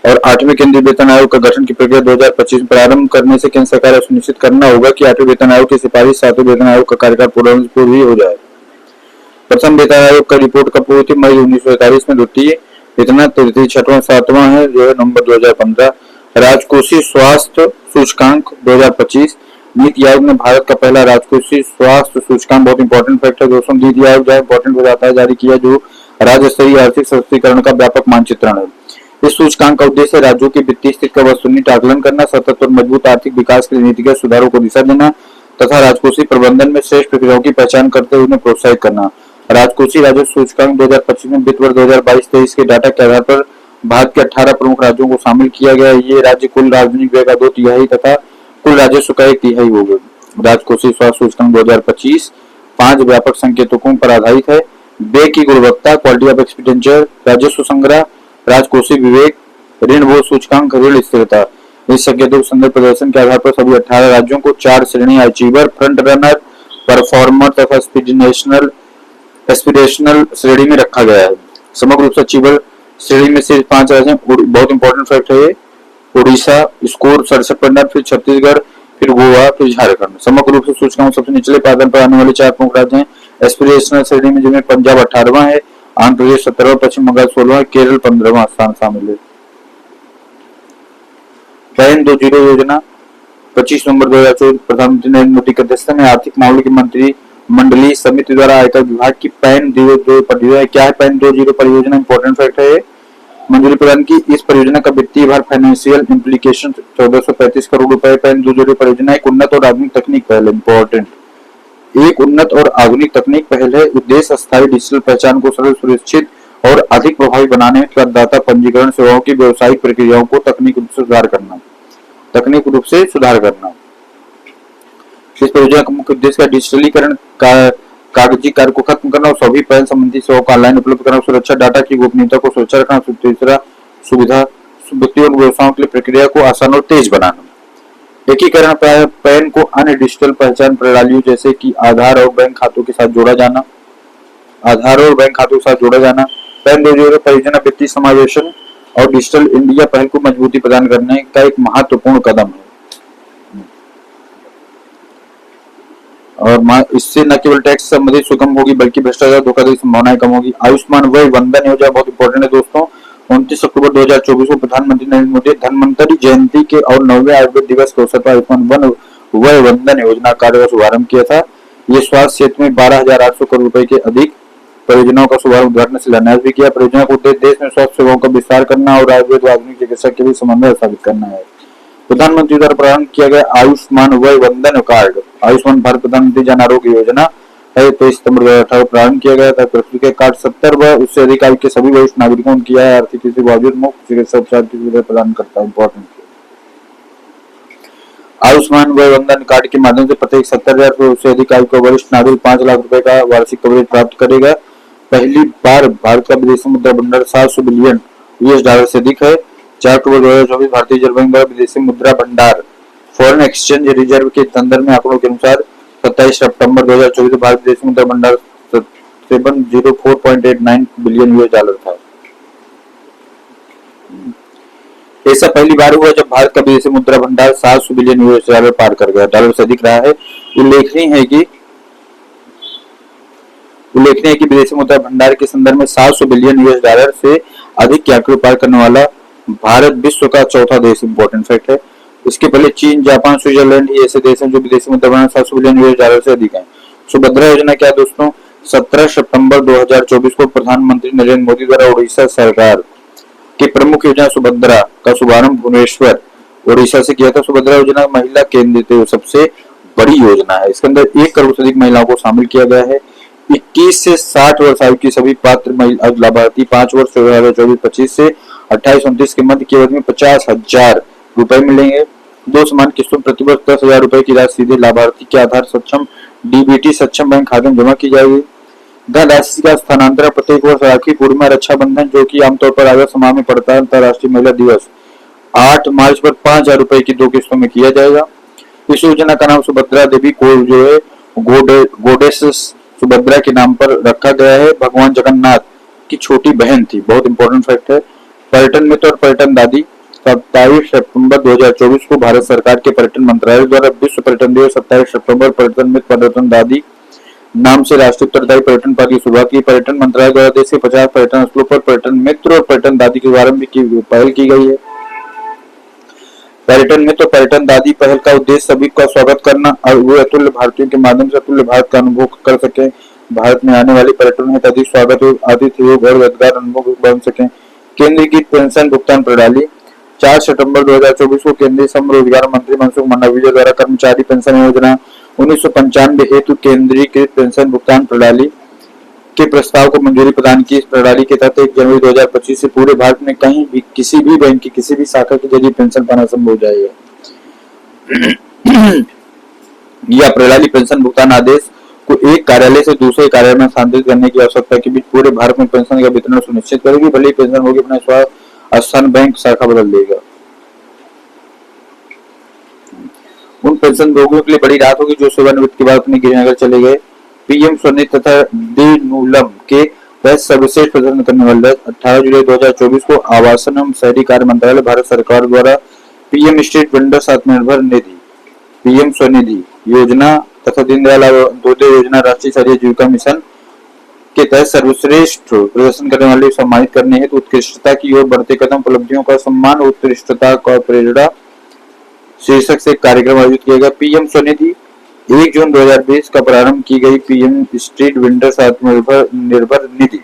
और 8वें केंद्रीय वेतन आयोग का गठन की प्रक्रिया 2025 में प्रारंभ करने से केंद्र सरकार को सुनिश्चित करना होगा कि 8वें वेतन आयोग की सिफारिश 7वें वेतन आयोग का कार्यकाल पूर्ण ही हो जाए। प्रथम वेतन आयोग का रिपोर्ट कब हुई थी? मई 1947 में। द्वितीय इतना तृतीय, छठवां, सातवां है जो है नवंबर 2015। राजकोषीय स्वास्थ्य सूचकांक 2025। नीति आयोग ने भारत का पहला राजकोषीय स्वास्थ्य सूचकांक, बहुत इंपॉर्टेंट फैक्ट है दोस्तों, नीति आयोग जो इंपॉर्टेंट हो जाता है, जारी किया, जो राज्य स्तरीय आर्थिक सशक्तिकरण का व्यापक मानचित्रण है। इस सूचकांक का उद्देश्य राज्यों की वित्तीय स्थिति का वस्तुनिष्ठ आकलन करना, सतत और मजबूत आर्थिक विकास के लिए नीतिगत सुधारों को दिशा देना तथा राजकोषीय प्रबंधन में श्रेष्ठ प्रक्रियाओं की पहचान करते हुए उन्हें प्रोत्साहित करना। राजकोषीय राजस्व सूचकांक 2025 में वित्त वर्ष 2022-23 के डाटा के आधार पर भारत के 18 प्रमुख राज्यों को शामिल किया गया है। ये राज्य कुल राजस्व व्यय का 2/3 तथा कुल राजस्व का 1/3 होगा। राजकोषीय स्वास्थ्य सूचकांक 2025 5 व्यापक संकेतकों पर आधारित है। व्यय की गुणवत्ता, क्वालिटी ऑफ एक्सपेंडिचर, राजस्व संग्रह, राजकोषीय विवेक, ऋण बोझ सूचकांक, ऋण स्थिरता। इस संकेतों संदर्भ प्रदर्शन के आधार पर सभी 18 राज्यों को 4 श्रेणी अचीवर, फ्रंट रनर, परफॉर्मर तथा एस्पिरेशनल श्रेणी में रखा गया है। समग्र रूप से अचीवर श्रेणी में से 5 राज्य, बहुत इंपॉर्टेंट फैक्ट है, उड़ीसा स्कोर 67, फिर छत्तीसगढ़, फिर गोवा, फिर झारखंड। समग्र रूप से सूचकांक सबसे निचले पायदान पर आने वाले 4 प्रमुख राज्य हैं। एस्पिरेशनल श्रेणी में जिनमें पंजाब 18वां है, आंध्र प्रदेश 17वां, पश्चिम बंगाल 16वां, केरल 15वां स्थान शामिल है। पैन 20 योजना 25 नवंबर 2024 प्रधानमंत्री नरेंद्र मोदी की अध्यक्षता में आर्थिक मामलों की मंडलीय समिति द्वारा आयकर विभाग की पैन 20 परियोजना। क्या है पैन 20 परियोजना? इंपॉर्टेंट फैक्ट है, मंजूरी प्रदान की। इस परियोजना का वित्तीय भार फाइनेंशियल इम्प्लीकेशन 1435 करोड़ रुपए। पैन 20 परियोजना एक उन्नत और आधुनिक तकनीक पहल है। इंपॉर्टेंट, एक उन्नत और आधुनिक तकनीक पहल है। उद्देश्य अस्थायी डिजिटल पहचान को सरल, सुरक्षित और अधिक प्रभावी बनाने में करदाता पंजीकरण सेवाओं की व्यावसायिक प्रक्रियाओं को तकनीक रूप से सुधार करना। इस परियोजना का मुख्य उद्देश्य डिजिटलीकरण, कागजी कार्य को खत्म करना और सभी पैन संबंधी सेवाओं को ऑनलाइन उपलब्ध करना, सुरक्षा, डाटा की गोपनीयता को सुरक्षा रखना, तीसरा सुविधा व्यक्तियों और व्यवसायों के लिए प्रक्रिया को आसान और तेज बनाना। एकीकरण, पैन को अन्य डिजिटल पहचान प्रणालियों जैसे कि आधार और बैंक खातों के साथ जोड़ा जाना। पैन 20 परियोजना वित्तीय समावेशन और डिजिटल इंडिया पहल को मजबूती प्रदान करने का एक महत्वपूर्ण कदम है। और इससे न केवल टैक्स संबंधित सुगम होगी बल्कि भ्रष्टाचार, धोखाधड़ी की संभावनाएं कम होगी। आयुष्मान वय वंदन योजना बहुत इंपॉर्टेंट है दोस्तों। 29 अक्टूबर 2024 को प्रधानमंत्री नरेंद्र मोदी धन्वंतरि जयंती के और 9वें आयुर्वेद दिवस के अवसर पर आयुष्मान वय वंदन योजना कार्य का शुभारंभ किया था। ये स्वास्थ्य क्षेत्र में 12,800 करोड़ रुपए के अधिक परियोजनाओं का शुभारंभ, उद्घाटन, शिलान्यास भी किया। परियोजना को उद्देश्य देश में स्वास्थ्य सेवाओं का विस्तार करना और आयुर्वेद व आधुनिक चिकित्सा के बीच समन्वय स्थापित करना है। प्रधानमंत्री द्वारा प्रारंभ किया गया आयुष्मान वय वंदन कार्ड आयुष्मान भारत प्रधानमंत्री जन आरोग्य योजना है। 23 सितंबर 2018 प्रारंभ किया गया था। प्रस्तुत के कार्ड 70 व उससे अधिक आयु के सभी वरिष्ठ नागरिकों को किया है। आर्थिक स्थिति बावजूद मुफ्त चिकित्सा उपचार की सुविधा प्रदान करता है। इंपॉर्टेंट, आयुष्मान वय वंदन कार्ड के माध्यम से प्रत्येक 70,000 उससे अधिक आयु का वरिष्ठ नागरिक 5 लाख रुपए का वार्षिक कवरेज प्राप्त करेगा। पहली बार भारत का विदेशी मुद्रा भंडार 700 बिलियन US$ से अधिक है। 4 अक्टूबर 2024 भारतीय रिजर्व बैंक द्वारा विदेशी मुद्रा भंडार फॉरेन एक्सचेंज रिजर्व के संदर्भ में आंकड़ों के अनुसार 27 सितंबर 2024 भारत विदेशी मुद्रा भंडार 704.89 बिलियन US$ था। ऐसा पहली बार हुआ जब भारत का विदेशी मुद्रा भंडार 700 बिलियन US$ पार कर गया, डॉलर से अधिक रहा है। उल्लेखनीय है कि विदेशी मुद्रा भंडार के संदर्भ में 700 बिलियन US$ से अधिक के आंकड़े पार करने वाला भारत विश्व का चौथा देश। इंपॉर्टेंट फैक्ट है। इसके पहले चीन, जापान, स्विट्जरलैंड ही ऐसे देश हैं जो विदेशी मुद्रा भंडार 700 बिलियन US$ से अधिक है। सुभद्रा योजना क्या दोस्तों? 17 सितंबर 2024 को प्रधानमंत्री नरेंद्र मोदी द्वारा उड़ीसा सरकार की प्रमुख योजना सुभद्रा का शुभारंभ भुवनेश्वर, उड़ीसा से किया था। सुभद्रा योजना महिला केंद्रित सबसे बड़ी योजना है। इसके अंदर 1 करोड़ से अधिक महिलाओं को शामिल किया गया है। 21 से 60 वर्ष आयु की सभी पात्र लाभार्थी 5 वर्ष 2024-25 से 28-29 के मध्य की अवधि में 50,000 रुपए मिलेंगे। 2 समान किस्तों प्रति वर्ष 10,000 रुपए की राशि सीधे लाभार्थी के आधार सक्षम DBT सक्षम बैंक खाते में जमा की जाएगी। धन राशि का स्थानांतरण प्रत्येक वर्ष राखी पूर्णिमा, रक्षाबंधन जो कि आमतौर पर अगस्त माह में पड़ता है, अंतर्राष्ट्रीय महिला दिवस 8 मार्च पर 5,000 रुपए की 2 किस्तों में किया जाएगा। इस योजना का नाम सुभद्रा देवी को जो है गोडेस सुभद्रा के नाम पर रखा गया है। भगवान जगन्नाथ की छोटी बहन थी। बहुत इंपॉर्टेंट फैक्ट है। पर्यटन मित्र और पर्यटन दादी 27 सितंबर 2024 को भारत सरकार के पर्यटन मंत्रालय द्वारा विश्व पर्यटन दिवस 27 सितंबर पर्यटन मित्र पर्यटन दादी नाम से राष्ट्रीय उत्तरदायी पर्यटन पार्क की शुरुआत की। पर्यटन मंत्रालय द्वारा देश के 50 पर्यटन स्थलों पर पर्यटन मित्र और पर्यटन दादी के शुभारंभ की पहल की गई है। पर्यटन मित्र और पर्यटन दादी पहल का उद्देश्य सभी का स्वागत करना और वे अतुल्य भारतीयों के माध्यम से अतुल्य भारत का अनुभव कर सके। भारत में आने वाले पर्यटन में अधिक स्वागत हो, आतिथ्य योग और यादगार अनुभव बन सके। केंद्रीकृत पेंशन भुगतान प्रणाली 4 सितंबर 2024 को केंद्रीय श्रम रोजगार मंत्री मनसुख मंडाविया द्वारा कर्मचारी पेंशन योजना 1995 हेतु केंद्रीकृत पेंशन भुगतान प्रणाली के प्रस्ताव को मंजूरी प्रदान की। इस प्रणाली के तहत 1 जनवरी 2025 से पूरे भारत में कहीं भी किसी भी बैंक की किसी भी शाखा के जरिए पेंशन पाना संभव हो जाएगा। यह प्रणाली पेंशन भुगतान आदेश को एक कार्यालय से दूसरे कार्यालय में स्थानांतरित करने की आवश्यकता के बीच पूरे भारत में पेंशन का वितरण सुनिश्चित करेगी। भले ही पेंशन होगी अपना स्थान बैंक शाखा बदल देगा। उन पेंशन भोगियों के लिए बड़ी राहत होगी जो सेवानिवृत्ति के बाद अपने गृहनगर चले गए। पीएम स्वनिधि तथा दिनूलम के तहत सर्वश्रेष्ठ प्रदर्शन करने वाले 18 जुलाई 2024 को आवासन एवं शहरी कार्य मंत्रालय भारत सरकार द्वारा PM street vendors Atmanirbhar Nidhi, PM Svanidhi योजना तथा दीनदयाल अंत्योदय योजना राष्ट्रीय शहरी आजीविका मिशन के तहत सर्वश्रेष्ठ प्रदर्शन करने वाले सम्मानित करने हेतु उत्कृष्टता की ओर बढ़ते कदम उपलब्धियों का सम्मान उत्कृष्टता का प्रेरणा शीर्षक से कार्यक्रम आयोजित किया गया। पीएम स्वनिधि 1 जून 2020 का प्रारंभ की गई PM street vendors Atmanirbhar Nidhi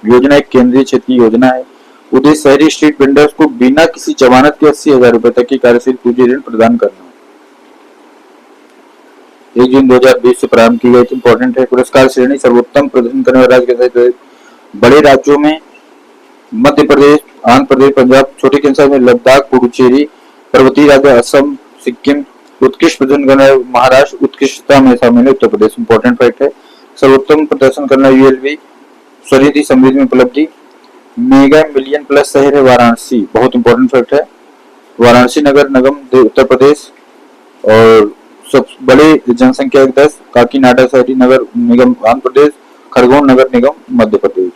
योजना एक केंद्रीय क्षेत्र की योजना है। उद्देश्य शहरी स्ट्रीट वेंडर्स को बिना किसी जमानत के 80,000 रुपए तक की कार्यशील पूंजी ऋण प्रदान करना। 1 जून 2020 से प्रारंभ की गई इंपॉर्टेंट है। पुरस्कार श्रेणी सर्वोत्तम प्रदर्शन करने वाले राज्य के बड़े राज्यों में मध्य प्रदेश, आंध्र प्रदेश, पंजाब, छोटे केंद्र में लद्दाख, पुडुचेरी, पर्वतीय राज्य असम, सिक्किम, उत्कृष्ट प्रदर्शन करने वाले महाराष्ट्र, उत्कृष्टता में शामिल है उत्तर प्रदेश। इंपॉर्टेंट फैक्ट है। सर्वोत्तम प्रदर्शन करना यूएलबी स्वनिधि समृद्धि में उपलब्धि। मेगा मिलियन प्लस शहर है वाराणसी, बहुत इंपॉर्टेंट फैक्ट है। वाराणसी नगर निगम उत्तर प्रदेश और सब बड़े जनसंख्या 10, काकीनाडा शहरी नगर निगम आंध्र प्रदेश, खरगोन नगर निगम मध्य प्रदेश।